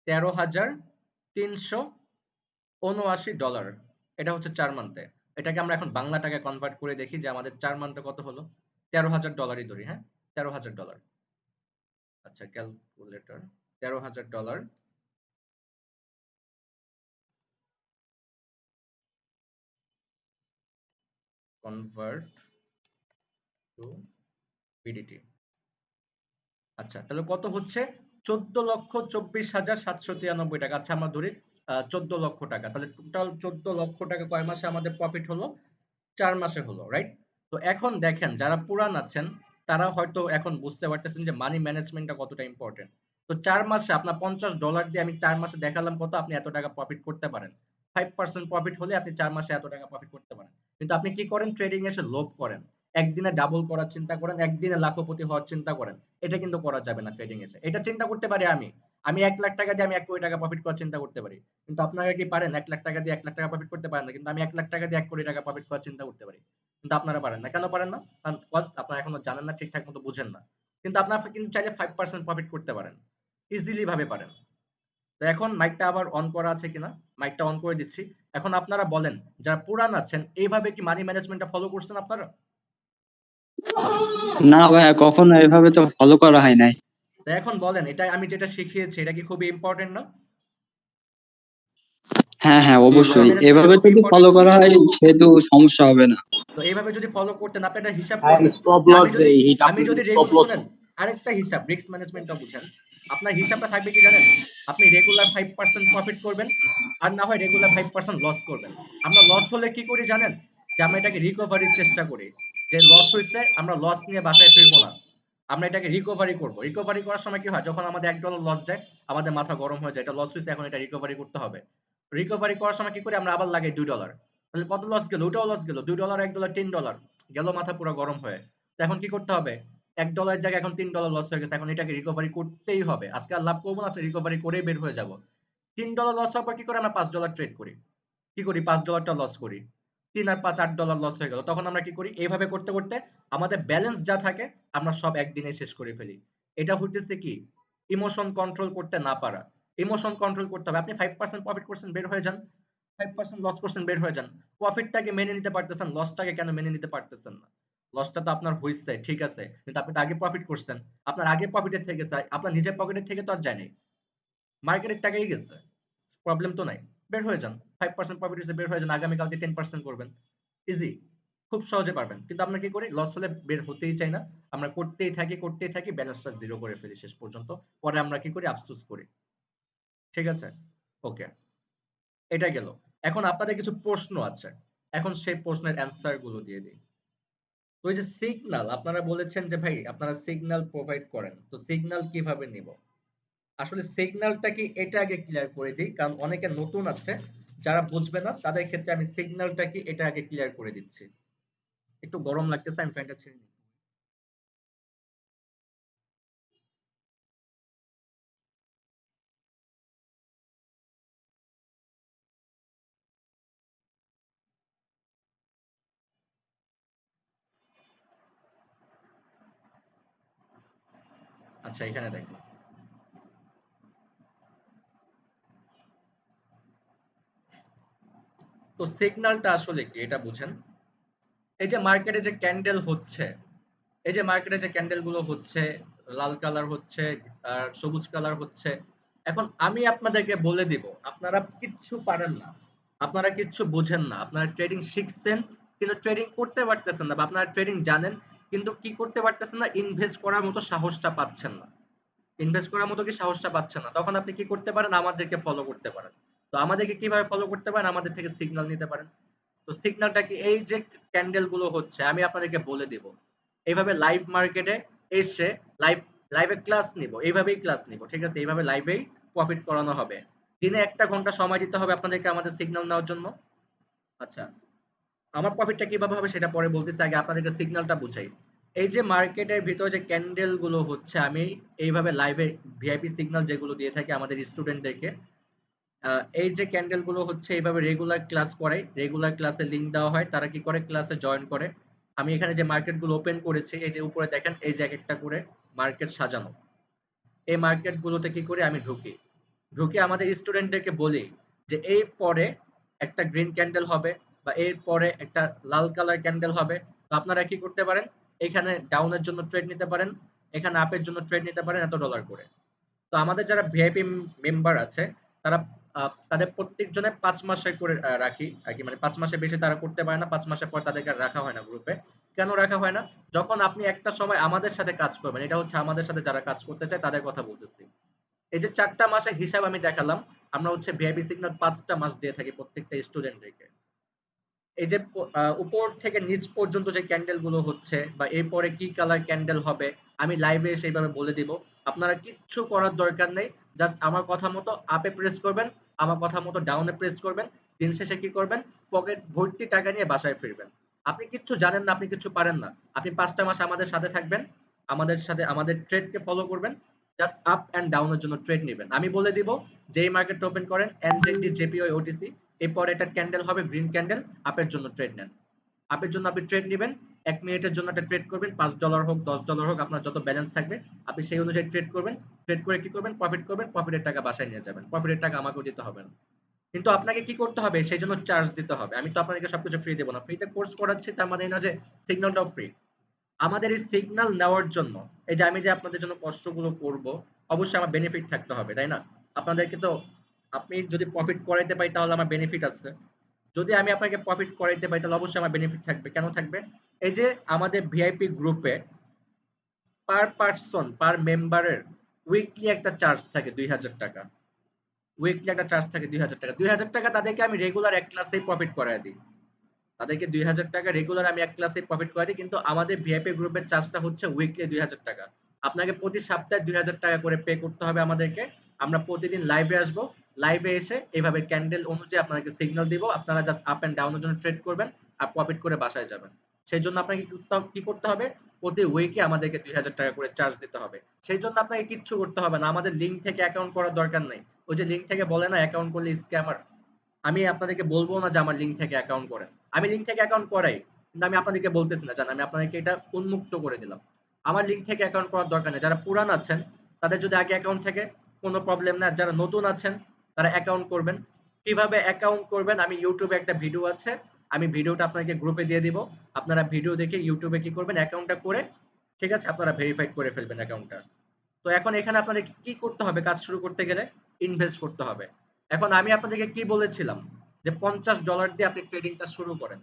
$13,379। এটা হচ্ছে 4 মান্থে। এটাকে আমরা এখন বাংলা টাকায় কনভার্ট করে দেখি যে আমাদের 4 মান্থে কত হলো। $13,000 ধরি, হ্যাঁ, $13,000। আচ্ছা, ক্যালকুলেটর, $13,000 কনভার্ট টু বিডিটি। আচ্ছা, তাহলে কত হচ্ছে? 14,24,793 টাকা। আচ্ছা, আমরা ধরি 14 লক্ষ টাকা। তাহলে টোটাল 14 লক্ষ টাকা কয় মাসে আমাদের প্রফিট হলো? 4 মাসে হলো, রাইট? তো এখন দেখেন যারা পুরান আছেন তারা হয়তো এখন বুঝতে পারতেছেন যে মানি ম্যানেজমেন্টটা কতটা ইম্পর্টেন্ট। তো 4 মাসে আপনার $50 দিয়ে আমি 4 মাসে দেখালাম কত আপনি এত টাকা প্রফিট করতে পারেন। 5% প্রফিট হলে আপনি 4 মাসে এত টাকা প্রফিট করতে পারেন। কিন্তু আপনি কি করেন? ট্রেডিং এসে লোভ করেন। একদিনে ডাবল করার চিন্তা করেন, একদিনে লাখপতি হওয়ার চিন্তা করেন। এটা কিন্তু করা যাবে না ট্রেডিং এসে। এটা চিন্তা করতে পারি আমি। আমি 1 লাখ টাকা দিয়ে আমি 1 কোটি টাকা প্রফিট করার চিন্তা করতে পারি। কিন্তু আপনারা কি পারেন? 1 লাখ টাকা দিয়ে 1 লাখ টাকা প্রফিট করতে পারেন না। কিন্তু আমি 1 লাখ টাকা দিয়ে 1 কোটি টাকা প্রফিট করার চিন্তা করতে পারি। কিন্তু আপনারা পারেন না। কেন পারেন না? কারণ আপনারা এখনো জানেন না, ঠিকঠাক মতো বুঝেন না। কিন্তু আপনারা কিন্তু চাইলে 5% প্রফিট করতে পারেন। ইজিলি ভাবে পারেন। তো এখন মাইকটা আবার অন করা আছে কিনা? মাইকটা অন করে দিচ্ছি। এখন আপনারা বলেন, যারা পুরান আছেন এইভাবে কি মানি ম্যানেজমেন্টটা ফলো করছেন আপনারা? না ভাইয়া, কখনো এভাবে তো ফলো করা হয় নাই। তো এখন বলেন, এটা আমি যেটা শিখিয়েছি এটা কি খুবই ইম্পর্টেন্ট না? হ্যাঁ হ্যাঁ, মানি অবশ্যই ম্যানেজমেন্টটা এভাবে খুব যদি ফলো ইম্পর্টেন্ট। করা হয় সেহেতু সমস্যা হবে না। তো এইভাবে যদি ফলো করতেন আপনি একটা হিসাব হ্যাঁ, করবেন স্টপ যে লস আমি যদি দেই, হিট আমি আপনি যদি স্টপ লস। শুনেন, আরেকটা হিসাব রিস্ক ম্যানেজমেন্টটা বুঝেন। আপনার হিসাবটা থাকবে কি জানেন? আপনি রেগুলার 5% প্রফিট করবেন আর না হয় রেগুলার 5% লস করবেন। আমরা লস হলে কি করি জানেন? যে আমরা এটাকে রিকভারির চেষ্টা করি। যে লস হইছে আমরা লস নিয়ে বাসায় ফিরবো না। আমরা এটাকে রিকভারি করব। রিকভারি করার সময় কি হয়? যখন আমাদের $1 লস যায় আমাদের মাথা গরম হয়ে যায়। এটা লস হইছে, এখন এটা রিকভারি করতে হবে। রিকভারি করার সময় কি করি? আমরা আবার লাগাই $2। তাহলে কত লস গেল? ওটাও লস গেল। $2 $1 $10 গেল, মাথা পুরো গরম হয়ে। তো এখন কি করতে হবে? $1 এর জায়গায় এখন $3 লস হয়ে গেছে। এখন এটাকে রিকভারি করতেই হবে। আজকে আর লাভ করব না, আজকে রিকভারি করেই বের হয়ে যাব। $3 লস হওয়ার পর কি করে? আমরা $5 ট্রেড করি। কি করি? $5 লস করি। 3 আর 5 $8 লস হয়ে গেল। তখন আমরা কি করি? এইভাবে করতে করতে আমাদের ব্যালেন্স যা থাকে আমরা সব একদিনে শেষ করে ফেলি। এটা হইতেছে কি? ইমোশন কন্ট্রোল করতে না পারা। ইমোশন কন্ট্রোল করতে হবে। আপনি 5% প্রফিট করছেন, বের হয়ে যান। 5% লস করছেন, বের হয়ে যান। প্রফিটটাকে মেনে নিতে পারতেছেন, লসটাকে কেন মেনে নিতে পারতেছেন না? লসটা তো আপনার হইছে, ঠিক আছে। কিন্তু আপনি তো আগে প্রফিট করছেন। আপনার আগে প্রফিটের থেকে আপনার নিজের পকেটের থেকে তো আর যায়নি। মার্কেটের টাকাই গেছে। প্রবলেম তো নাই। বের হয়ে যান। 5% প্রফিট হইছে, বের হয়ে যান। আগামীকালকে 10% করবেন। ইজি। খুব সহজে পারবেন। কিন্তু আমরা কি করি? লস হলে বের হতেই চাই না। আমরা করতেই থাকি, ব্যালেন্সটা জিরো করে ফেলি শেষ পর্যন্ত। পরে আমরা কি করি? আফসোস করি। ঠিক আছে? ওকে। এটা গেল। এখন আপনাদের কিছু প্রশ্ন আছে। এখন সেই প্রশ্নের অ্যান্সার গুলো দিয়ে দিই। তো এই যে সিগন্যাল আপনারা বলেছেন যে ভাই আপনারা সিগন্যাল প্রোভাইড করেন। তো সিগন্যাল কিভাবে নিব? আসলে সিগন্যালটা কি এটা আগে ক্লিয়ার করে দিই, কারণ অনেকে নতুন আছে যারা বুঝবে না তাদের ক্ষেত্রে আমি সিগন্যালটা কি এটা আগে ক্লিয়ার করে দিচ্ছি। একটু গরম লাগতেছে, আমি ফ্যানটা ছেড়ে নিই। আচ্ছা, এখানে দেখেন। তো সিগন্যালটা আসলে কি এটা বুঝেন। এই যে মার্কেটে যে ক্যান্ডেল হচ্ছে, এই যে মার্কেটে যে ক্যান্ডেল গুলো হচ্ছে, লাল কালার হচ্ছে আর সবুজ কালার হচ্ছে। এখন আমি আপনাদেরকে বলে দিব আপনারা কিচ্ছু পারেন না, আপনারা কিচ্ছু বুঝেন না, আপনারা ট্রেডিং শিখছেন কিন্তু ট্রেডিং করতে পারতেছেন না, বা আপনারা ট্রেডিং জানেন কিন্তু কি করতে পারতেছেন না, ইনভেস্ট করার মতো সাহসটা পাচ্ছেন না। ইনভেস্ট করার মতো কি সাহসটা পাচ্ছেন না, তখন আপনি কি করতে পারেন, আমাদেরকে ফলো করতে পারেন। তো আমাদেরকে কিভাবে ফলো করতে পারেন, আমাদের থেকে সিগন্যাল নিতে পারেন। তো সিগন্যালটা কি, এই যে ক্যান্ডেল গুলো হচ্ছে আমি আপনাদেরকে বলে দিব, এইভাবে লাইভ মার্কেটে এসে লাইভ লাইভে ক্লাস নিব, এইভাবেই ক্লাস নিব, ঠিক আছে, এইভাবে লাইভেই প্রফিট করানো হবে। দিনে 1 ঘন্টা সময় দিতে হবে আপনাদেরকে আমাদের সিগন্যাল নেওয়ার জন্য। আচ্ছা, আমার প্রফিটটা কিভাবে হবে সেটা পরে বলতেছি, আগে আপনাদেরকে সিগন্যালটা বুঝাই। এই যে মার্কেটের ভিতরে যে ক্যান্ডেল গুলো হচ্ছে, আমি এইভাবে লাইভে ভিআইপি সিগন্যাল যেগুলো দিয়ে থাকি আমাদের স্টুডেন্টদেরকে, এই যে ক্যান্ডেল গুলো হচ্ছে এইভাবে রেগুলার ক্লাস করে, রেগুলার ক্লাসে লিংক দেওয়া হয়, তারা কি করে, ক্লাসে জয়েন করে। আমি এখানে যে মার্কেট গুলো ওপেন করেছি, এই যে উপরে দেখেন, এই যে এক একটা করে মার্কেট সাজানো, এই মার্কেট গুলোতে কি করে আমি ঢুকি, ঢুকে আমাদের স্টুডেন্টদেরকে বলি যে এর পরে একটা গ্রিন ক্যান্ডেল হবে, বা এর পরে একটা লাল কালার ক্যান্ডেল হবে। তো আপনারা কি করতে পারেন, এখানে ডাউনের জন্য ট্রেড নিতে পারেন, এখানে আপের জন্য ট্রেড নিতে পারেন এত ডলার করে। তো আমাদের যারা ভিআইপি মেম্বার আছে, তারা তাদের প্রত্যেকজনের 5 মাসের করে রাখি আর কি, মানে 5 মাসের বেশি তারা করতে পারে না, 5 মাসের পর তাদেরকে আর রাখা হয় না গ্রুপে। কেন রাখা হয় না, যখন আপনি একটা সময় আমাদের সাথে কাজ করবেন, এটা হচ্ছে আমাদের সাথে যারা কাজ করতে চায় তাদের কথা বলতেছি। এই যে 4টা মাসের হিসাব আমি দেখালাম, আমরা হচ্ছে ভিআইপি সিগন্যাল 5টা মাস দিয়ে থাকি প্রত্যেকটা স্টুডেন্টদেরকে। এই যে উপর থেকে নিচ পর্যন্ত যে ক্যান্ডেল গুলো হচ্ছে, বা এরপরে কি কালার ক্যান্ডেল হবে, আমি লাইভে এসে এইভাবে বলে দিব। আপনারা কিচ্ছু করার দরকার নেই, জাস্ট আমার কথা মতো আপে প্রেস করবেন, আমার কথা মতো ডাউনে প্রেস করবেন। দিন শেষে কি করবেন, পকেট ভর্তি টাকা নিয়ে বাসায় ফিরবেন। আপনি কিচ্ছু জানেন না, আপনি কিচ্ছু পারেন না, আপনি 5টা মাস আমাদের সাথে থাকবেন, আমাদের সাথে আমাদের ট্রেডকে ফলো করবেন, জাস্ট আপ অ্যান্ড ডাউনের জন্য ট্রেড নেবেন। আমি বলে দিব যেই মার্কেট ওপেন করেন এনজেডি জেপিওয়াই ওটিসি, এরপর এটা ক্যান্ডেল হবে গ্রিন ক্যান্ডেল, আপের জন্য ট্রেড নেন। আপের জন্য আপনি ট্রেড নেবেন, 1 মিনিটের জন্য একটা ট্রেড করবেন, $5 হোক $10 হোক, আপনার যত ব্যালেন্স থাকবে আপনি সেই অনুযায়ী ট্রেড করবেন। ট্রেড করে কি করবেন, প্রফিট করবেন, প্রফিটের টাকা বাসায় নিয়ে যাবেন, প্রফিটের টাকা আমাকেও দিতে হবে না। কিন্তু আপনাকে কি করতে হবে, সেই জন্য চার্জ দিতে হবে। আমি তো আপনাদেরকে সবকিছু ফ্রি দেবো না, ফ্রিতে কোর্স করাচ্ছি তার মানে না যে সিগন্যালটাও ফ্রি। আমাদের এই সিগন্যাল নেওয়ার জন্য, এই যে আমি যে আপনাদের জন্য কষ্টগুলো করব, অবশ্যই আমার বেনিফিট থাকতে হবে, তাই না? আপনাদেরকে তো, আপনি যদি প্রফিট করাইতে পারি তাহলে আমার বেনিফিট আছে। যদি আমি আপনাকে প্রফিট করাইতে পারি তাহলে অবশ্যই আমার বেনিফিট থাকবে। কেন থাকবে, এই যে আমাদের ভিআইপি গ্রুপে পার পারসন পার মেম্বারের উইকলি একটা চার্জ থাকে 2000 টাকা। উইকলি একটা চার্জ থাকে 2000 টাকা। 2000 টাকা তাদেরকে আমি রেগুলার এক ক্লাসেই প্রফিট করায় দিই। তাদেরকে 2000 টাকা রেগুলার আমি এক ক্লাসে প্রফিট করাই দিই, কিন্তু আমাদের ভিআইপি গ্রুপের চার্জটা হচ্ছে উইকলি 2000 টাকা। আপনাকে প্রতি সপ্তাহে 2000 টাকা করে পে করতে হবে আমাদেরকে। আমরা প্রতিদিন লাইভে আসব, লাইভে এসে এইভাবে ক্যান্ডেল অনুযায়ী আপনাদেরকে সিগন্যাল দিব, আপনারা জাস্ট আপ অ্যান্ড ডাউনের জন্য ট্রেড করবেন আর প্রফিট করে বাসায় যাবেন। সেই জন্য আপনাকে কি করতে হবে, প্রতি উইকে আমাদেরকে 2000 টাকা করে চার্জ দিতে হবে। সেই জন্য আপনাকে কিচ্ছু করতে হবে না, আমাদের লিঙ্ক থেকে অ্যাকাউন্ট করার দরকার নেই। ওই যে লিঙ্ক থেকে বলে না অ্যাকাউন্ট করলে স্ক্যামার, আমি আপনাদেরকে বলবো না যে আমার লিঙ্ক থেকে অ্যাকাউন্ট করেন। আমি লিঙ্ক থেকে অ্যাকাউন্ট করাই, কিন্তু আমি আপনাদেরকে বলতেছি না, জান আমি আপনাদেরকে এটা উন্মুক্ত করে দিলাম। আমার লিঙ্ক থেকে অ্যাকাউন্ট করার দরকার নেই। যারা পুরান আছেন তাদের যদি আগে অ্যাকাউন্ট থেকে কোনো প্রবলেম না, যারা নতুন আছেন তারা অ্যাকাউন্ট করবেন। কিভাবে অ্যাকাউন্ট করবেন, আমি ইউটিউবে একটা ভিডিও আছে, আমি ভিডিওটা আপনাকে গ্রুপে দিয়ে দিব। আপনারা ভিডিও দেখে ইউটিউবে কি করবেন, অ্যাকাউন্টটা করে, ঠিক আছে, আপনারা ভেরিফাইড করে ফেলবেন অ্যাকাউন্টটা। তো এখন এখানে আপনাদের কি করতে হবে, কাজ শুরু করতে গেলে ইনভেস্ট করতে হবে। এখন আমি আপনাদেরকে কি বলেছিলাম, যে $50 দিয়ে আপনি ট্রেডিংটা শুরু করেন,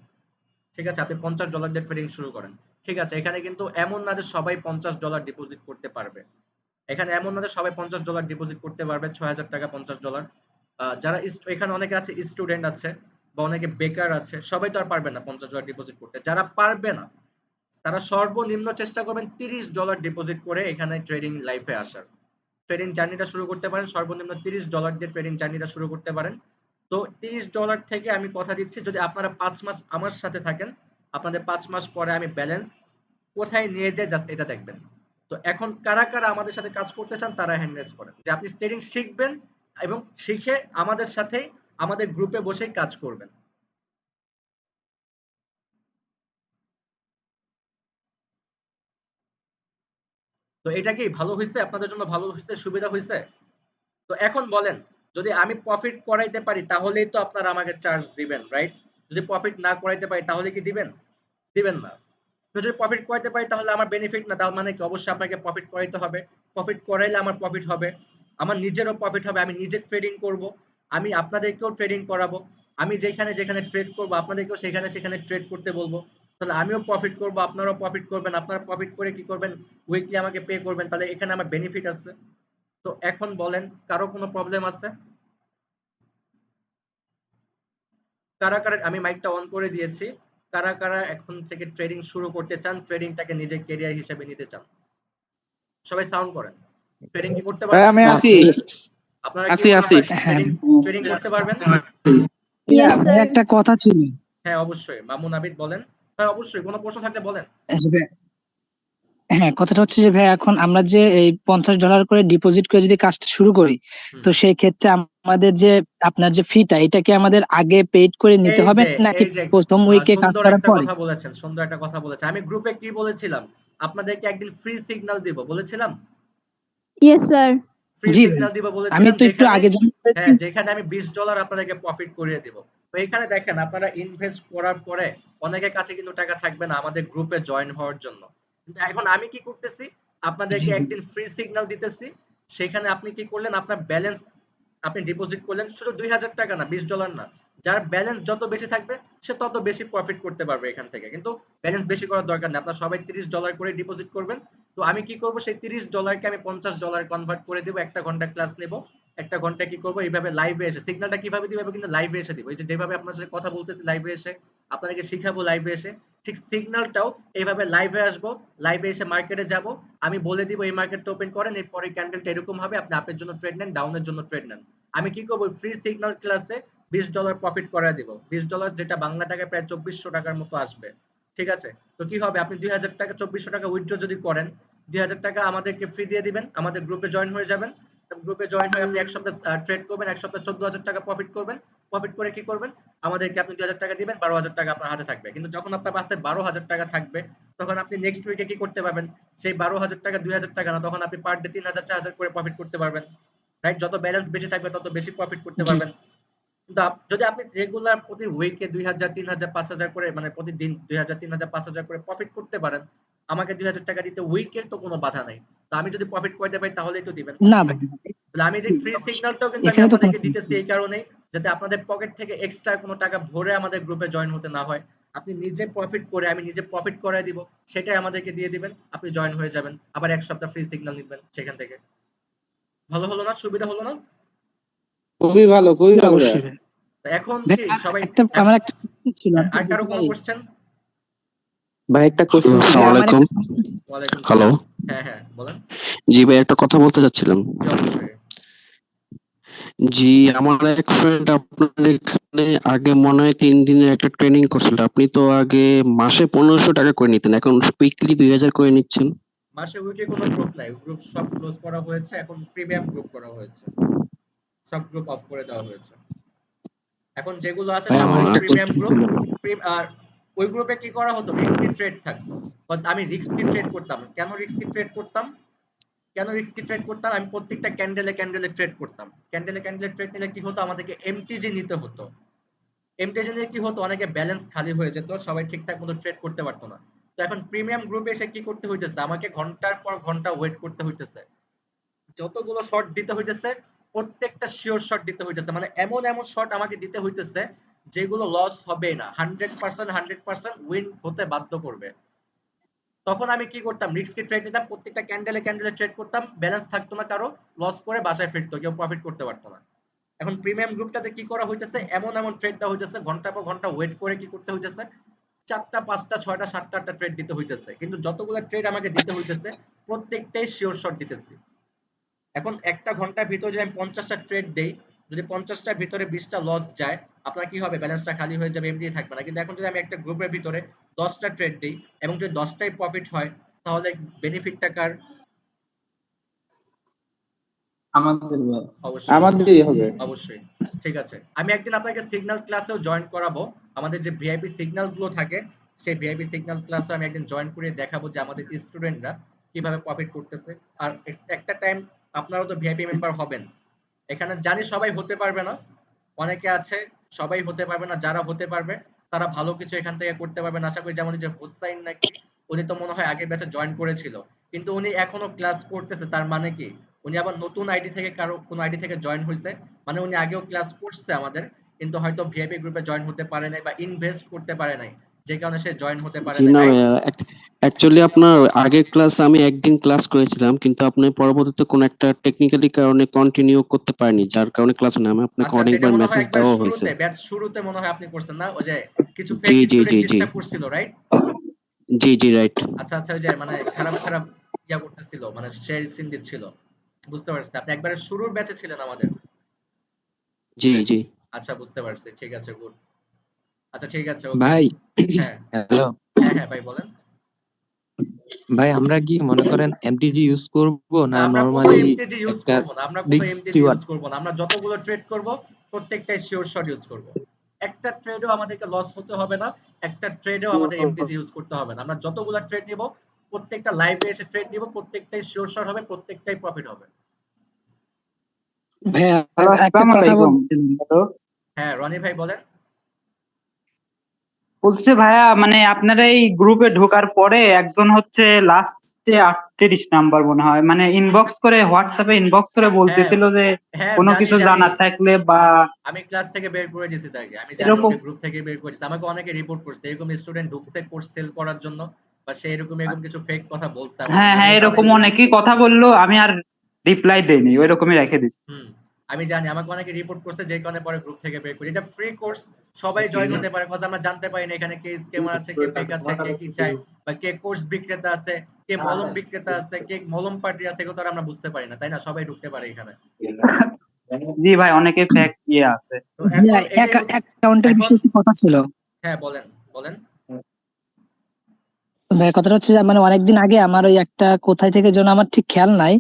ঠিক আছে, আপনি $50 দিয়ে ট্রেডিং শুরু করেন। ঠিক আছে, এখানে কিন্তু এমন না যে সবাই $50 ডিপোজিট করতে পারবে। এখানে এমন না যে সবাই $50 ডিপোজিট করতে পারবে, 6000 টাকা $50। যারা এখানে অনেকে আছে, স্টুডেন্ট আছে বা অনেকে বেকার আছে, সবাই তো আর পারবে না $50 ডিপোজিট করতে। যারা পারবে না তারা সর্বনিম্ন চেষ্টা করবেন $30 ডিপোজিট করে এখানে ট্রেডিং লাইফে আসার, ট্রেডিং জার্নিটা শুরু করতে পারেন। সর্বনিম্ন $30 দিয়ে ট্রেডিং জার্নিটা শুরু করতে পারেন। তো $30 থেকে আমি কথা দিচ্ছি, যদি আপনারা 5 মাস আমার সাথে থাকেন, আপনাদের 5 মাস পরে আমি ব্যালেন্স কোথায় নিয়ে যাই জাস্ট এটা দেখবেন। তো এখন কারা কারা আমাদের সাথে কাজ করতে চান তারা হ্যান্ড রেজ করেন, যে আপনি ট্রেডিং শিখবেন এবং শিখে আমাদের সাথেই আমাদের গ্রুপে বসেই কাজ করবেন। তো এটা কি ভালো হয়েছে, আপনাদের জন্য ভালো হয়েছে, সুবিধা হয়েছে? তো এখন বলেন, যদি আমি প্রফিট করাইতে পারি তাহলেই তো আপনারা আমাকে চার্জ দিবেন, রাইট? যদি প্রফিট না করাইতে পারি তাহলে কি দিবেন? দিবেন না। তো যদি প্রফিট করাইতে পারি তাহলে আমার বেনিফিট না, তার মানে কি অবশ্যই আপনাকে প্রফিট করাইতে হবে। প্রফিট করাইলে আমার প্রফিট হবে, আমার নিজেরও প্রফিট হবে, আমি নিজে ট্রেডিং করব, আমি আপনাদেরকেও ট্রেডিং করাবো। আমি যেখানে যেখানে ট্রেড করব আপনাদেরকেও সেখানে সেখানে ট্রেড করতে বলবো। তাহলে আমিও প্রফিট করব, আপনারাও প্রফিট করবেন, আপনারা প্রফিট করে কি করবেন, উইকলি আমাকে পে করবেন, তাহলে এখানে আমার বেনিফিট আছে। তো এখন বলেন কারো কোনো প্রবলেম আছে? কারা কারা, আমি মাইকটা অন করে দিয়েছি, কারা কারা এখন থেকে ট্রেডিং শুরু করতে চান, ট্রেডিংটাকে নিজের ক্যারিয়ার হিসেবে নিতে চান? সবাই সাউন্ড করেন। ট্রেডিং কি করতে ভাই পারবেন? আমি আছি আপনারা কি আছি মনে আছি হয় হ্যাঁ ট্রেডিং ট্রেডিং করতে পারবেন? ইয়া Yes, ভাই sir. একটা কথা ছিল। হ্যাঁ অবশ্যই, মামুন আবিদ বলেন। হ্যাঁ অবশ্যই, কোনো প্রশ্ন থাকলে বলেন। যে ভাই- হ্যাঁ, কথাটা হচ্ছে যে ভাই এখন আমরা যে এই $50 করে ডিপোজিট করে যদি কাজটা শুরু করি, হুম। তো সেই ক্ষেত্রে আমাদের যে আপনার যে ফিটা এটা কি আমাদের আগে পেইড করে নিতে এই হবে যে নাকি এই যে প্রথম উইকে কাজ সুন্দর করার একটা পরে? কথা বলেছেন, সুন্দর একটা কথা বলেছেন। আমি গ্রুপে কি বলেছিলাম, আপনাদেরকে একদিন ফ্রি সিগন্যাল দিব বলেছিলাম, Yes, sir. ফ্রি জি ভাই, সিগন্যাল দিব আমি বলেছিলাম, তো একটু যেখানে আগে জয়েন করেছি। হ্যাঁ যেখানে আমি $20 আপনাদেরকে প্রফিট করিয়ে দিব। তো এখানে দেখেন আপনারা ইনভেস্ট করার পরে অনেকের কাছে কিন্তু টাকা থাকবে না আমাদের গ্রুপে জয়েন হওয়ার জন্য। কিন্তু এখন আমি কি করতেছি, আপনাদেরকে জি ভাই। একদিন ফ্রি সিগন্যাল দিতেছি, সেখানে আপনি কি করলেন, আপনার ব্যালেন্স আপনি ডিপোজিট করলেন, শুধু $2000 না, $20 না, যার ব্যালেন্স যত বেশি থাকবে সে তত বেশি প্রফিট করতে পারবে এখান থেকে। কিন্তু ব্যালেন্স বেশি করার দরকার নেই, আপনারা সবাই $30 করে ডিপোজিট করবেন। তো আমি কি করব, সেই $30 কে আমি $50 কনভার্ট করে দিব, 1 ঘন্টা ক্লাস নেব, 1 ঘন্টা কি করব, এইভাবে লাইভে এসে সিগন্যালটা কিভাবে দিব, এভাবে কিন্তু লাইভে এসে দিব, এই যে যেভাবে আপনার সাথে কথা বলতেছি লাইভে এসে আপনাদেরকে শিখাবো লাইভে এসে, ঠিক সিগন্যালটাও এইভাবে লাইভে আসবো, লাইভে এসে মার্কেটে যাব, আমি বলে দিব এই মার্কেটটা ওপেন করেন, এরপরে ক্যান্ডেলটা এরকম হবে, আপনি আপের জন্য ট্রেড নেন, ডাউনের জন্য ট্রেড নেন। আমি কি করব, ফ্রি সিগন্যাল ক্লাসে $20 প্রফিট করায় দিব, $20 যেটা বাংলা টাকায় প্রায় 2400 টাকার মতো আসবে। ঠিক আছে? তো কি হবে, আপনি 2000 টাকা 2400 টাকা উইথড্র যদি করেন, 2000 টাকা আমাদেরকে ফ্রি দিয়ে দিবেন, আমাদের গ্রুপে জয়েন হয়ে যাবেন। গ্রুপে জয়েন হয়ে আপনি এক সপ্তাহ ট্রেড করবেন, এক সপ্তাহ 14,000 টাকা প্রফিট করবেন। প্রফিট করে কি করবেন, আমাদেরকে আপনি 2000 টাকা দিবেন, 12,000 টাকা আপনার হাতে থাকবে। কিন্তু যখন আপনার হাতে 12,000 টাকা থাকবে, তখন আপনি নেক্সট উইকে কি করতে পারবেন, সেই 12,000 টাকা 2,000 টাকা না, তখন আপনি পার ডে 3,000 4,000 করে প্রফিট করতে পারবেন। রাইট? যত ব্যালেন্স বেশি থাকবে তত বেশি প্রফিট করতে জি পারবেন। কিন্তু যদি আপনি রেগুলার প্রতি উইকে 2,000 3,000 5,000 করে, মানে প্রতিদিন 2,000 3,000 5,000 করে প্রফিট করতে পারেন, আমাকে 2,000 টাকা দিতে উইকের তো কোনো বাধা নাই। তো আমি যদি প্রফিট করতে পারি তাহলেই তো দিবেন। না ভাই, তাহলে আমি যে জি জি ফ্রি অবশ্যই। সিগন্যালটাও কিন্তু আমি এখানে তো কোনো আপনাদেরকে সমস্যা দিতেছি নেই। এই কারণেই, যাতে আপনাদের পকেট থেকে এক্সট্রা কোনো টাকা ভরে আমাদের গ্রুপে জয়েন হতে না হয়। আপনি নিজে প্রফিট করে, আমি নিজে প্রফিট করায় দিব, সেটাই আমাদেরকে দিয়ে দিবেন, আপনি জয়েন হয়ে যাবেন, আবার 1 সপ্তাহ ফ্রি সিগন্যাল নিবেন সেখান থেকে। ভালো হলো না? সুবিধা হলো না? খুবই ভালো জি ভাই। অবশ্যই ভাই। তো এখন ভাই কি সবাই আমার একটা question ছিল, হ্যাঁ, আমি কি আর কারো বলতে কোনো পারি? কোশ্চেন? ভাই একটা হ্যালো, কোশ্চেন ছিল। ভাই আসসালামু আমার আলাইকুম। একটা question ছিল। ওয়ালাইকুম হ্যালো, সালাম। হ্যাঁ হ্যাঁ বলেন। জি ভাই একটা কথা বলতে চাচ্ছিলাম। জি অবশ্যই। জি, আমার এক ফ্রেন্ড আপনার এখানে আগে মনে হয় 3 দিনের একটা ট্রেনিং করছিল। আপনি তো আগে মাসে 1500 টাকা করে নিতেন, এখন উইকলি 2000 করে নিচ্ছেন। মাসে উইকে কোনো গ্রুপ নাই, গ্রুপ সব ক্লোজ করা হয়েছে, এখন প্রিমিয়াম গ্রুপ করা হয়েছে, সব গ্রুপ অফ করে দেওয়া হয়েছে। এখন যেগুলো আছে ও সাময়িক আচ্ছা প্রিমিয়াম গ্রুপ। আর ওই গ্রুপে কি করা হতো, রিস্কি ট্রেড থাকতো। আমি রিস্কি ট্রেড করতাম। কেন রিস্কি ট্রেড করতাম, আমি প্রত্যেকটা ক্যান্ডেলে ক্যান্ডেলে ট্রেড করতাম। ক্যান্ডেলে ক্যান্ডেলে ট্রেড নিলে কি হতো, আমাদেরকে এমটিজি নিতে হতো। এমটিজি নিলে কি হতো, অনেকে ব্যালেন্স খালি হয়ে যেত, সবাই ঠিকঠাক মতো ট্রেড করতে পারতো না। তো এখন প্রিমিয়াম গ্রুপে এসে কি করতে হইতেছে, আমাকে ঘন্টার পর ঘন্টা ওয়েট করতে হইতেছে, যতগুলো শট দিতে হইতেছে প্রত্যেকটা শিওর শট দিতে হইতেছে, মানে এমন এমন শট আমাকে দিতে হইতেছে যেগুলো লস হবে না, 100% উইন হতে বাধ্য করবে। তখন আমি কি করতাম, রিস্কি ট্রেড নিতাম, প্রত্যেকটা ক্যান্ডেলে ক্যান্ডেলে ট্রেড করতাম, ব্যালেন্স থাকতো না কারো, লস করে বাসায় ফিরতো, কেউ প্রফিট করতে পারতো না। এখন প্রিমিয়াম গ্রুপটাতে কি করা হইতেছে, এমন এমন ট্রেডটা হইতেছে, ঘন্টা পর ঘন্টা ওয়েট করে কি করতে হইতেছে, 4টা 5টা 6টা 7টা 8টা ট্রেড দিতে হইতেছে, কিন্তু যতগুলো ট্রেড আমাকে দিতে হইতেছে প্রত্যেকটাই শিওর শট দিতেছি। এখন একটা ঘন্টার ভিতরে যদি আমি 50টা ট্রেড দেই, যদি 50টার ভিতরে 20টা লস যায়, আপনার কি হবে, ব্যালেন্সটা খালি হয়ে যাবে, এমনি থাকবে না। কিন্তু এখন যদি আমি একটা গ্রুপের ভিতরে 10টা ট্রেড দিই এবং যদি 10টাই প্রফিট হয়, তাহলে বেনিফিটটা কার? আমাদের ভাই। অবশ্যই অবশ্যই আমাদেরই হবে। অবশ্যই। ঠিক আছে, আমি একদিন আপনাকে সিগন্যাল ক্লাসেও জয়েন করাবো, আমাদের যে ভিআইপি সিগন্যাল গুলো থাকে, সেই ভিআইপি সিগন্যাল ক্লাসে আমি একদিন জয়েন করে দেখাবো যে আমাদের স্টুডেন্টরা কিভাবে প্রফিট করতেছে। আর একটা টাইম আপনারাও তো ভিআইপি মেম্বার হবেন, এখানে জানি সবাই হতে পারবে না, অনেকে আছে সবাই হতে পারবে না, যারা হতে পারবে তারা ভালো কিছু এখান থেকে করতে পারবেন আশা করি। যেমন যে হোসাইন নাকি, উনি তো মনে হয় আগের ব্যাচে জয়েন করেছিল, কিন্তু উনি এখনো ক্লাস করতেছে, তার মানে কি উনি আবার নতুন আইডি থেকে কারো কোনো আইডি থেকে জয়েন হয়েছে, মানে উনি আগেও ক্লাস করছে আমাদের, কিন্তু হয়তো ভিআইপি গ্রুপে জয়েন হতে পারে নাই বা ইনভেস্ট করতে পারে নাই, যে কারণে সে জয়েন হতে পারে জি না, না রাইট? ভাইয়া, অ্যাকচুয়ালি আপনার আগের ক্লাস আমি একদিন ক্লাস করেছিলাম, কিন্তু আপনি পরবর্তীতে কোনো একটা টেকনিক্যালি কারণে কন্টিনিউ করতে পারেনি, যার কারণে ক্লাস না আমি আপনাকে আচ্ছা, আচ্ছা, এটা অনেকবার মনে হয় মেসেজ একবার দেওয়া হয়েছে। শুরুতে, ব্যাচ শুরুতে মনে হয় আপনি করছেন না, ওই যে কিছু জি ফেক জি জি স্টুডেন্ট জি ডিস্টার্ব করছিল, রাইট? জি জি রাইট। আচ্ছা, আচ্ছা, ওই যে মানে খারাপ খারাপ ইয়া করতেছিল, মানে শেয়ার স্ক্রিন দিচ্ছিল। বুঝতে পারছি, আপনি একবারে শুরুর ব্যাচে ছিলেন আমাদের। জি জি আচ্ছা, বুঝতে পারছি, ঠিক আছে, গুড। আচ্ছা, ঠিক আছে, ওকে। ভাই, হ্যাঁ, হ্যালো হ্যাঁ, হ্যাঁ, ভাই বলেন। ভাই, আমরা কি মনে করেন এমটিজি ইউজ করব না আমরা কোনো নরমালি এমটিজি ইউজ একটা করব না, আমরা কোনো রিস্ক এমটিজি রিওয়ার্ড? ইউজ করব না। আমরা যতগুলো ট্রেড করব প্রত্যেকটাই শিওর শট ইউজ করব। একটা ট্রেডও আমাদেরকে লস হতে হবে না, একটা ট্রেডেও আমাদের এমটিজি ইউজ করতে হবে না। আমরা যতগুলো ট্রেড নিব প্রত্যেকটা লাইভে এসে ট্রেড নিব, প্রত্যেকটাই শিওর শট হবে, প্রত্যেকটাই প্রফিট হবে। ভাইয়া হ্যালো, একটা আসসালামু কথা আলাইকুম। বলছিলাম। হ্যালো, হ্যাঁ, রনি ভাই বলেন। বলছে ভাইয়া, মানে আপনারা এই গ্রুপে ঢোকার পরে একজন হচ্ছে লাস্টে 38 নাম্বার মনে হয়, মানে ইনবক্স করে, হোয়াটসঅ্যাপে ইনবক্স করে হ্যাঁ, বলতেছিল যে হ্যাঁ, কোনো জানি, কিছু জানি। জানার থাকলে বা আমি ক্লাস থেকে বের করে দিয়েছি তাকে, আমি জানি এরকম। ওকে গ্রুপ থেকে বের করেছি। আমাকে অনেকে রিপোর্ট করছে এরকম স্টুডেন্ট ঢুকছে কোর্স সেল করার জন্য, বা সে এরকম এরকম কিছু ফেক কথা বলছে আমাকে, হ্যাঁ আমি হ্যাঁ, ওখানে। এরকম অনেকেই কথা বললো, আমি আর রিপ্লাই দেইনি, ওই রকমই রেখে দিচ্ছি। হুম, আমি জানি আমাকে অনেকে রিপোর্ট করছে, যে কারণে পরে গ্রুপ থেকে বের করি। এটা ফ্রি কোর্স, সবাই জয়েন হতে পারে, কজ আমরা জানতে পারি না এখানে কে স্ক্যামার আছে, কে ফেক আছে, কে কি চায়, বা কে কোর্স বিক্রেতা আছে, কে মলম বিক্রেতা আছে, কে মলম পার্টি আছে, এগুলো তো আর আমরা বুঝতে পারি না, তাই না? সবাই ঢুকতে পারে এখানে। জি ভাই, অনেকে ফেক ইয়ে আছে। তো ভাইয়া এখন এটাই অ্যাকাউন্টের এখন বিষয়ে একটু কথা ছিল। হ্যাঁ, বলেন, বলেন। ভাই কথাটা হচ্ছে যে মানে অনেকদিন আগে আমার ওই একটা কোথায় থেকে যেন আমার ঠিক খেয়াল নাই,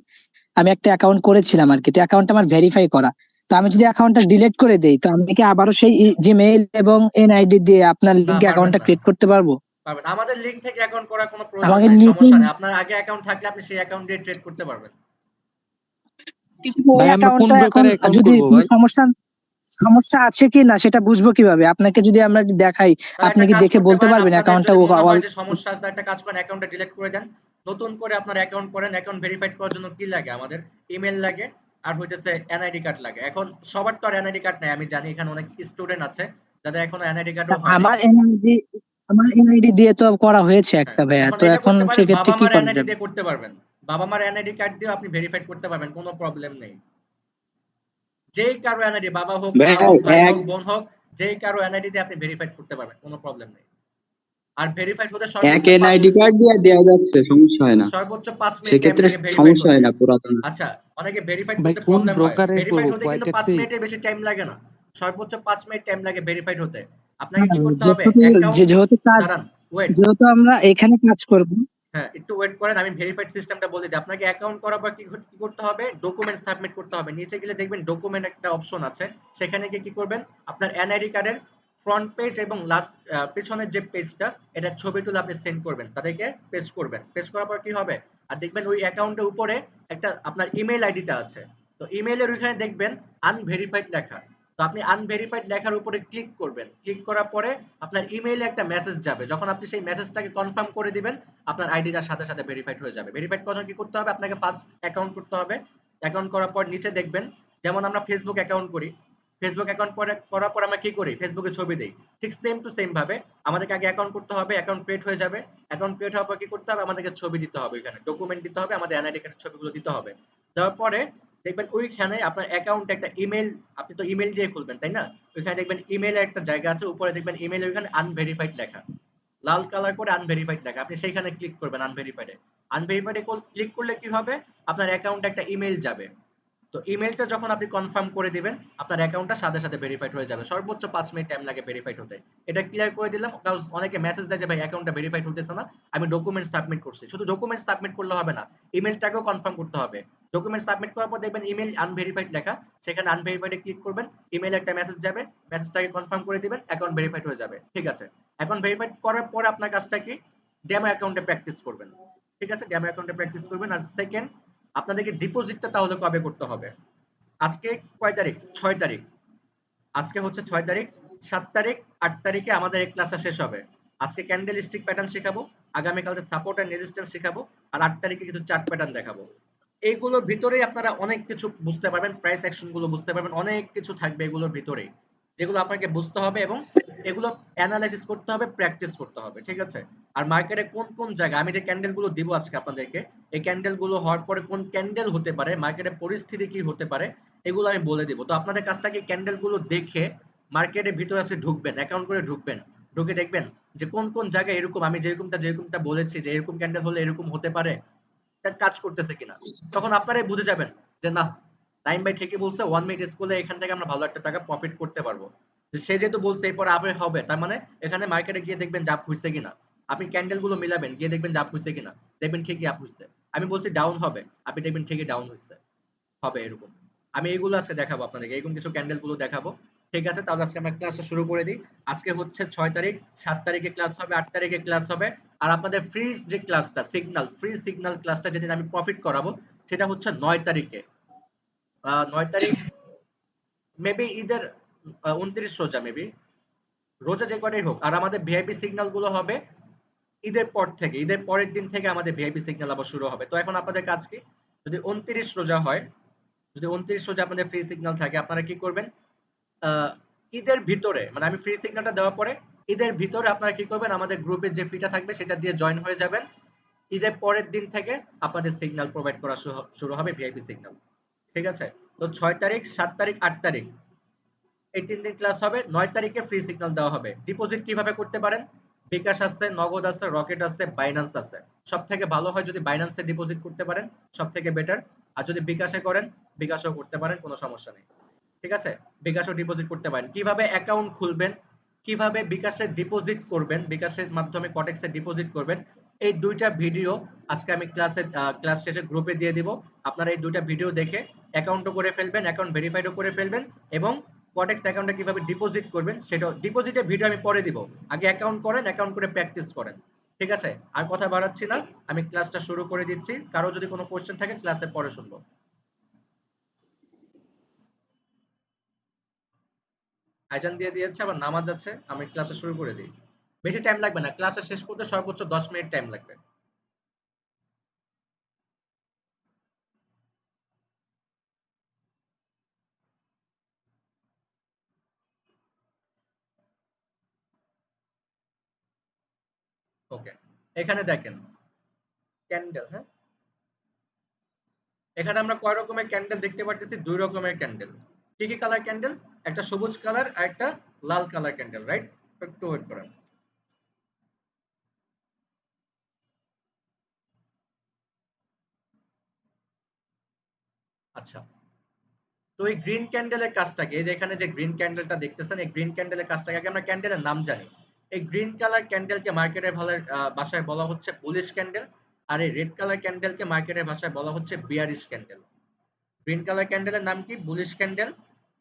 আমি একটা অ্যাকাউন্ট করেছিলাম আর কি, অ্যাকাউন্ট আমার ভেরিফাই করা। তো আমি যদি অ্যাকাউন্টটা ডিলিট করে দেই, তো আমি কি আবারও সেই জিমেইল এবং এনআইডি দিয়ে আপনার না, লিংকে পারবেন অ্যাকাউন্টটা না, ক্রিয়েট করতে পারবো? পারবেন না। আমাদের লিংক থেকে অ্যাকাউন্ট করার কোনো প্রয়োজন আমাকে নাই, নতুন সমস্যা নেই। আপনার আগে অ্যাকাউন্ট থাকলে আপনি সেই অ্যাকাউন্ট দিয়ে ট্রেড করতে পারবেন। কিন্তু ওই ভাই, আমরা কোন অ্যাকাউন্টটা এখন ব্রোকারে অ্যাকাউন্ট যদি করব কোনো ভাই? সমস্যা সমস্যা আছে কি না সেটা বুঝবো কিভাবে? আপনাকে যদি আমরা দেখাই, তাহলে আপনি একটা কি কাজ দেখে করতে বলতে পারেন, পারবেন আপনাদের অ্যাকাউন্টটা যদি মনে হয় যে সমস্যা আছে, তাহলে একটা কাজ করেন, অ্যাকাউন্টটা ডিলিট করে দেন, নতুন করে আপনার অ্যাকাউন্ট করেন। অ্যাকাউন্ট ভেরিফাইড করার জন্য কি লাগে আমাদের? ইমেল লাগে, আর হইতেছে এনআইডি কার্ড লাগে। এখন সবার তো আর এনআইডি কার্ড নাই, আমি জানি এখানে অনেক স্টুডেন্ট আছে যাদের এখনো এনআইডি কার্ডও হয় নাই। আমার এনআইডি আমার এনআইডি দিয়ে তো করা হয়েছে হ্যাঁ, একটা ভাইয়া, এখন তো এটা এখন করতে পারেন, সেক্ষেত্রে বাবা কি মার করা এনআইডি যাবে? দিয়ে করতে পারবেন। বাবা মার এনআইডি কার্ড দিয়েও আপনি ভেরিফাইড করতে পারবেন, কোনো প্রবলেম নেই। যেই কারো এনআইডি, বাবা হোক, মা ভাই, হোক, ভাই এক হোক, বোন হোক, যেই কারো এনআইডি দিয়ে আপনি ভেরিফাইড করতে পারবেন, কোনো প্রবলেম নেই। আর ভেরিফাইড হতে এক সর্বোচ্চ 5 এনআইডি কার্ড দিয়ে দেওয়া যাচ্ছে, সমস্যা হয় না, মিনিট টাইম সেক্ষেত্রে লাগে ভেরিফাইড সমস্যা হতে। হয় না পুরাতন। আচ্ছা, অনেকে ভেরিফাইড ভাই, করতে কোন প্রবলেম হয়। ব্রোকারে করব? ভেরিফাইড হতে কিন্তু 5 কোয়াইটেক্সি? মিনিটের বেশি টাইম লাগে না। সর্বোচ্চ 5 মিনিট টাইম লাগে ভেরিফাইড হতে। আপনাকে হ্যাঁ, কি করতে হবে? যেহেতু অ্যাকাউন্ট, যেহেতু কাজ, দাঁড়ান, ওয়েট। যেহেতু আমরা এখানে কাজ করব। হ্যাঁ, একটু ওয়েট করেন, আমি ভেরিফাইড সিস্টেমটা বলে দিই। আপনাকে অ্যাকাউন্ট করার পর কি করতে হবে? ডকুমেন্ট সাবমিট করতে হবে। নিচে গেলে দেখবেন ডকুমেন্ট একটা অপশন আছে। সেখানে গিয়ে কি করবেন? আপনার এনআইডি কার্ডের ফ্রন্ট পেজ এবং লাস্ট পেছনের যে পেজটা, এটার ছবি তুলে আপনি সেন্ড করবেন। তাদেরকে পেস্ট করবেন। পেস্ট করার পর কি হবে? আর দেখবেন ওই অ্যাকাউন্টের উপরে একটা আপনার ইমেইল আইডিটা আছে। তো ইমেইলের ওইখানে দেখবেন আনভেরিফাইড লেখা। তো আপনি আনভেরিফাইড লেখার উপরে ক্লিক করবেন। ক্লিক করার পরে আপনার ইমেইলে একটা মেসেজ যাবে। যখন আপনি সেই মেসেজটাকে কনফার্ম করে দিবেন, আপনার আইডিটার সাথে সাথে ভেরিফাইড হয়ে যাবে। ভেরিফাইড করার জন্য কি করতে হবে? আপনাকে ফার্স্ট অ্যাকাউন্ট করতে হবে। অ্যাকাউন্ট করার পর নিচে দেখবেন, যেমন আমরা ফেসবুক অ্যাকাউন্ট করি, ফেসবুক অ্যাকাউন্ট করার পর আমরা কি করি? ফেসবুকে ছবি দেই। ঠিক সেম টু সেম ভাবে আমাদেরকে আগে অ্যাকাউন্ট করতে হবে, অ্যাকাউন্ট ক্রিয়েট হয়ে যাবে। অ্যাকাউন্ট ক্রিয়েট হওয়ার পর কি করতে হবে? আমাদেরকে ছবি দিতে হবে, এখানে ডকুমেন্ট দিতে হবে, আমাদের এনআইডি কার্ডের ছবিগুলো দিতে হবে। দেওয়ার পরে দেখবেন ওইখানে আপনার অ্যাকাউন্টে একটা ইমেল, আপনি তো ইমেল দিয়ে খুলবেন তাই না? ওইখানে দেখবেন ইমেলের একটা জায়গা আছে, উপরে দেখবেন ইমেলের ওইখানে আনভেরিফাইড লেখা, লাল কালার করে আনভেরিফাইড লেখা। আপনি সেইখানে ক্লিক করবেন আনভেরিফাইডে। আনভেরিফাইডে ক্লিক করলে কি হবে? আপনার অ্যাকাউন্টে একটা ইমেল যাবে। তো ইমেলটা যখন আপনি কনফার্ম করে দিবেন, আপনার অ্যাকাউন্টটা সাথে সাথে ভেরিফাইড হয়ে যাবে। সর্বোচ্চ 5 মিনিট টাইম লাগে ভেরিফাইড হতে। এটা ক্লিয়ার করে দিলাম, কারণ অনেকে মেসেজ দেয় যে ভাই অ্যাকাউন্টটা ভেরিফাইড হতেছে না, আমি ডকুমেন্ট সাবমিট করছি। শুধু ডকুমেন্ট সাবমিট করলে হবে না, ইমেলটাকেও কনফার্ম করতে হবে। ডকুমেন্ট সাবমিট করার পর দেখবেন ইমেল আনভেরিফাইড লেখা, সেখানে আনভেরিফাইডে ক্লিক করবেন, ইমেলে একটা মেসেজ যাবে, মেসেজটাকে কনফার্ম করে দিবেন, অ্যাকাউন্ট ভেরিফাইড হয়ে যাবে। ঠিক আছে, অ্যাকাউন্ট ভেরিফাইড করার পরে আপনার কাজটা কি? ডেমো অ্যাকাউন্টে প্র্যাকটিস করবেন। ঠিক আছে, ডেমো অ্যাকাউন্টে প্র্যাকটিস করবেন। আর সেকেন্ড, আপনাদেরকে ডিপোজিটটা তাহলে কবে করতে হবে? আজকে কয় তারিখ? 6 তারিখ। আজকে হচ্ছে 6 তারিখ, 7 তারিখ, 8 তারিখে আমাদের এই ক্লাসটা শেষ হবে। আজকে ক্যান্ডেল স্টিক প্যাটার্ন শেখাবো, আগামীকালকে সাপোর্ট এন্ড রেজিস্ট্যান্স শেখাবো, আর 8 তারিখে কিছু চার্ট প্যাটার্ন দেখাবো। এইগুলোর ভিতরেই আপনারা অনেক কিছু বুঝতে পারবেন, প্রাইস অ্যাকশন গুলো বুঝতে পারবেন, অনেক কিছু থাকবে এগুলোর ভিতরেই, যেগুলো আপনাকে বুঝতে হবে এবং এগুলো অ্যানালাইসিস করতে হবে, প্র্যাকটিস করতে হবে, ঠিক আছে? আর মার্কেটে কোন কোন জায়গায় আমি যে ক্যান্ডেল গুলো দিব আজকে আপনাদেরকে, এই ক্যান্ডেল গুলো হওয়ার পরে কোন ক্যান্ডেল হতে পারে, মার্কেটের পরিস্থিতি কি হতে পারে, এগুলো আমি বলে দিব। তো আপনাদের কাজটা কি ক্যান্ডেল গুলো দেখে মার্কেটের ভিতরে আসে ঢুকবেন, অ্যাকাউন্ট করে ঢুকবেন, ঢুকে দেখবেন যে কোন কোন জায়গায় এরকম আমি যেরকমটা বলেছি যে এরকম ক্যান্ডেল হলে এরকম হতে পারে, এটা কাজ করতেছে কিনা। তখন আপনারাই বুঝে যাবেন যে না, নাইম ভাই ঠিকই বলছে, 1 মিনিট স্কুলে এখান থেকে আমরা ভালো একটা টাকা প্রফিট করতে পারবো। যে সে যেহেতু বলছে এরপর আপে হবে, তার মানে এখানে মার্কেটে গিয়ে দেখবেন জাপ হইছে কিনা। আপনি ক্যান্ডেল গুলো মিলাবেন, গিয়ে দেখবেন জাপ হইছে কিনা, দেখবেন ঠিকই আপ হইছে। আমি বলছি ডাউন হবে, আপনি দেখবেন ঠিকই ডাউন হইছে, হবে এরকম। আমি এইগুলো আজকে দেখাবো আপনাদেরকে, এরকম কিছু ক্যান্ডেল গুলো দেখাবো। ঠিক আছে, তাহলে আজকে আমরা ক্লাসটা শুরু করে দিই। আজকে হচ্ছে 6 তারিখ, 7 তারিখে ক্লাস হবে, 8 তারিখে ক্লাস হবে। আর আপনাদের ফ্রি যে ক্লাসটা সিগন্যাল, ফ্রি সিগন্যাল ক্লাসটা যেদিন আমি প্রফিট করাবো সেটা হচ্ছে 9 তারিখে। 9 তারিখ মেবি ঈদের 29 রোজা, মেবি রোজা যে কটাই হোক। আর আমাদের ভিআইপি সিগন্যাল গুলো হবে ঈদের পর থেকে, ঈদের পরের দিন থেকে আমাদের ভিআইপি সিগন্যাল আবার শুরু হবে। তো এখন আপনাদের কাজ কি, যদি 29 রোজা হয়, যদি 29 রোজা আপনাদের ফ্রি সিগন্যাল থাকে, আপনারা কি করবেন, ঈদের ভিতরে, মানে আমি ফ্রি সিগন্যালটা দেওয়ার পরে ঈদের ভিতরে আপনারা কি করবেন, আমাদের গ্রুপের যে ফিটা থাকবে সেটা দিয়ে জয়েন হয়ে যাবেন। ঈদের পরের দিন থেকে আপনাদের সিগন্যাল প্রোভাইড করা শুরু হবে, ভিআইপি সিগন্যাল। ঠিক আছে? তো 6 তারিখ, 7 তারিখ, 8 তারিখ এই 3 দিন ক্লাস হবে। 9 তারিখে ফ্রি সিগন্যাল দেওয়া হবে। ডিপোজিট কিভাবে করতে পারেন? বিকাশ আছে, নগদ আছে, রকেট আছে, বাইন্যান্স আছে। সবথেকে ভালো হয় যদি বাইন্যান্সে ডিপোজিট করতে পারেন, সবথেকে বেটার। আর যদি বিকাশে করেন, বিকাশেও করতে পারেন, কোনো সমস্যা নেই। ঠিক আছে? বিকাশও ডিপোজিট করতে পারেন। কিভাবে অ্যাকাউন্ট খুলবেন, কিভাবে বিকাশে ডিপোজিট করবেন, বিকাশের মাধ্যমে কটেক্সে ডিপোজিট করবেন, এই দুইটা ভিডিও আজকে আমি ক্লাস শেষে গ্রুপে দিয়ে দিব। আপনারা এই দুইটা ভিডিও দেখে অ্যাকাউন্টও করে ফেলবেন, অ্যাকাউন্ট ভেরিফাইডও করে ফেলবেন, এবং কটেক্স অ্যাকাউন্টে কিভাবে ডিপোজিট করবেন সেটা ডিপোজিটের ভিডিও আমি পরে দিব। আগে অ্যাকাউন্ট করেন, অ্যাকাউন্ট করে প্র্যাকটিস করেন। ঠিক আছে? আর কথা বাড়াচ্ছি না, আমি ক্লাসটা শুরু করে দিচ্ছি। কারো যদি কোনো কোশ্চেন থাকে ক্লাসে পরে শুনবো। আজান দিয়ে দিয়েছে, আবার নামাজ আছে, আমি ক্লাসে শুরু করে দিই। বেশি টাইম লাগবে না, ক্লাসে শেষ করতে সর্বোচ্চ 10 মিনিট টাইম লাগবে। ওকে, এখানে দেখেন ক্যান্ডেল, হ্যাঁ, এখানে আমরা কয় রকমের ক্যান্ডেল দেখতে পাচ্ছি? 2 রকমের ক্যান্ডেল। কি কি কালার ক্যান্ডেল? একটা সবুজ কালার আর একটা লাল কালার ক্যান্ডেল, রাইট? একটু ওয়েট করেন। আচ্ছা, তো এই গ্রিন ক্যান্ডেলের কাজটাকে, এই যে এখানে যে গ্রিন ক্যান্ডেলটা দেখতেছেন, এই গ্রিন ক্যান্ডেলের কাজটাকে আগে আমরা ক্যান্ডেলের নাম জানি। এই গ্রিন কালার ক্যান্ডেলকে মার্কেটের ভাষায় বলা হচ্ছে বুলিশ ক্যান্ডেল। আর এই রেড কালার ক্যান্ডেলকে মার্কেটের ভাষায় বলা হচ্ছে বিয়ারিশ ক্যান্ডেল। গ্রিন কালার ক্যান্ডেলের নাম কি? বুলিশ ক্যান্ডেল,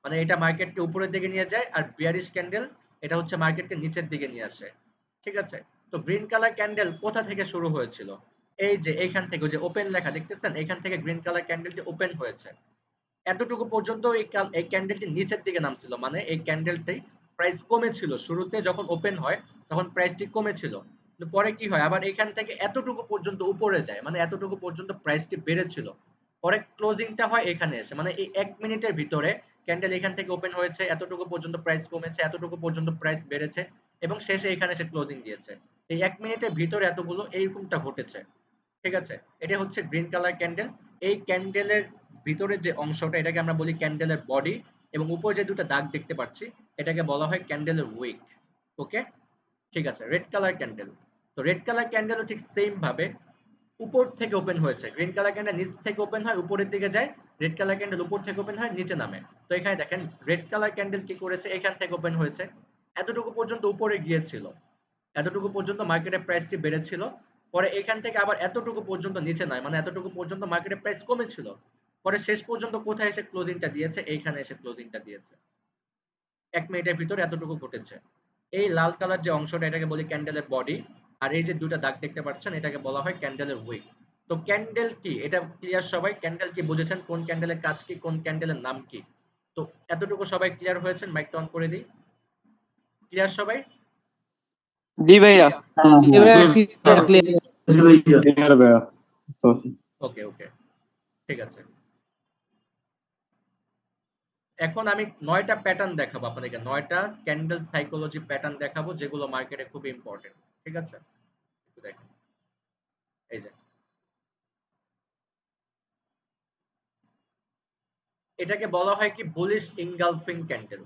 মানে এটা মার্কেটকে উপরের দিকে নিয়ে যায়। আর বিয়ারিশ ক্যান্ডেল এটা হচ্ছে মার্কেটকে নিচের দিকে নিয়ে আসে। ঠিক আছে? তো গ্রিন কালার ক্যান্ডেল কোথা থেকে শুরু হয়েছিল? এই যে এইখান থেকে, যে ওপেন লেখা দেখতেছেন, এখান থেকে গ্রিন কালার ক্যান্ডেলটি ওপেন হয়েছে। এতটুকু পর্যন্ত এই ক্যান্ডেলটি নিচের দিকে নামছিল, মানে এই ক্যান্ডেলটি প্রাইস কমেছিল। শুরুতে যখন ওপেন হয় তখন প্রাইসটি কমেছিল, কিন্তু পরে কি হয়, আবার এখান থেকে এতটুকু পর্যন্ত উপরে যায়, মানে এতটুকু পর্যন্ত প্রাইসটি বেড়েছিল। পরে ক্লোজিংটা হয় এখানে এসে, মানে এই 1 মিনিটের ভিতরে ক্যান্ডেল এখান থেকে ওপেন হয়েছে, এতটুকু পর্যন্ত প্রাইস কমেছে, এতটুকু পর্যন্ত প্রাইস বেড়েছে, এবং শেষে এখানে এসে ক্লোজিং দিয়েছে। এই 1 মিনিটের ভিতরে এতগুলো এইরকমটা ঘটেছে। ঠিক আছে? এটা হচ্ছে গ্রিন কালার ক্যান্ডেল। এই ক্যান্ডেলের ভিতরের যে অংশটা এটাকে আমরা বলি ক্যান্ডেলের বডি, এবং উপরে যে দুটো দাগ দেখতে পাচ্ছি এটাকে বলা হয় ক্যান্ডেলের উইক। ওকে, ঠিক আছে। রেড কালার ক্যান্ডেল, তো রেড কালার ক্যান্ডেলও ঠিক সেম ভাবে উপর থেকে ওপেন হয়েছে। গ্রিন কালার ক্যান্ডেল নিচ থেকে ওপেন হয়, উপরের দিকে যায়। রেড কালার ক্যান্ডেল উপর থেকে ওপেন হয়, নিচে নামে। তো এখানে দেখেন রেড কালার ক্যান্ডেল কি করেছে, এখান থেকে ওপেন হয়েছে, এতটুকু পর্যন্ত উপরে গিয়েছিল, এতটুকু পর্যন্ত মার্কেটের প্রাইসটি বেড়েছিল। পরে এখান থেকে আবার এতটুকু পর্যন্ত নিচে নয়, মানে এতটুকু পর্যন্ত মার্কেটের প্রাইস কমেছিল। পরে শেষ পর্যন্ত কোথায় এসে ক্লোজিংটা দিয়েছে? এইখানে এসে ক্লোজিংটা দিয়েছে। 1 মিনিটের ভিতরে এতটুকু ঘটেছে। এই লাল কালার যে অংশটা এটাকে বলি ক্যান্ডেলের বডি, আর এই যে দুটো দাগ দেখতে পাচ্ছেন এটাকে বলা হয় ক্যান্ডেলের উইক। তো ক্যান্ডেল কি এটা ক্লিয়ার সবাই? ক্যান্ডেল কি বুঝেছেন? কোন ক্যান্ডেলের কাজ কি, কোন ক্যান্ডেলের নাম কি? তো এতটুকু সবাই ক্লিয়ার হয়েছেন? মাইকটা অন করে দিই। ক্লিয়ার সবাই? জি ভাইয়া। হ্যাঁ জি হ্যাঁ ভাইয়া, ক্লিয়ার ক্লিয়ার। ক্লিয়ার ভাইয়া। তো ওকে ওকে, ঠিক আছে। এখন আমি 9টা প্যাটার্ন দেখাবো আপনাদেরকে, 9টা ক্যান্ডেল সাইকোলজি প্যাটার্ন দেখাবো যেগুলো মার্কেটে খুব ইম্পর্টেন্ট। ঠিক আছে, একটু দেখেন। এই যে এটাকে বলা হয় কি bullish engulfing candle,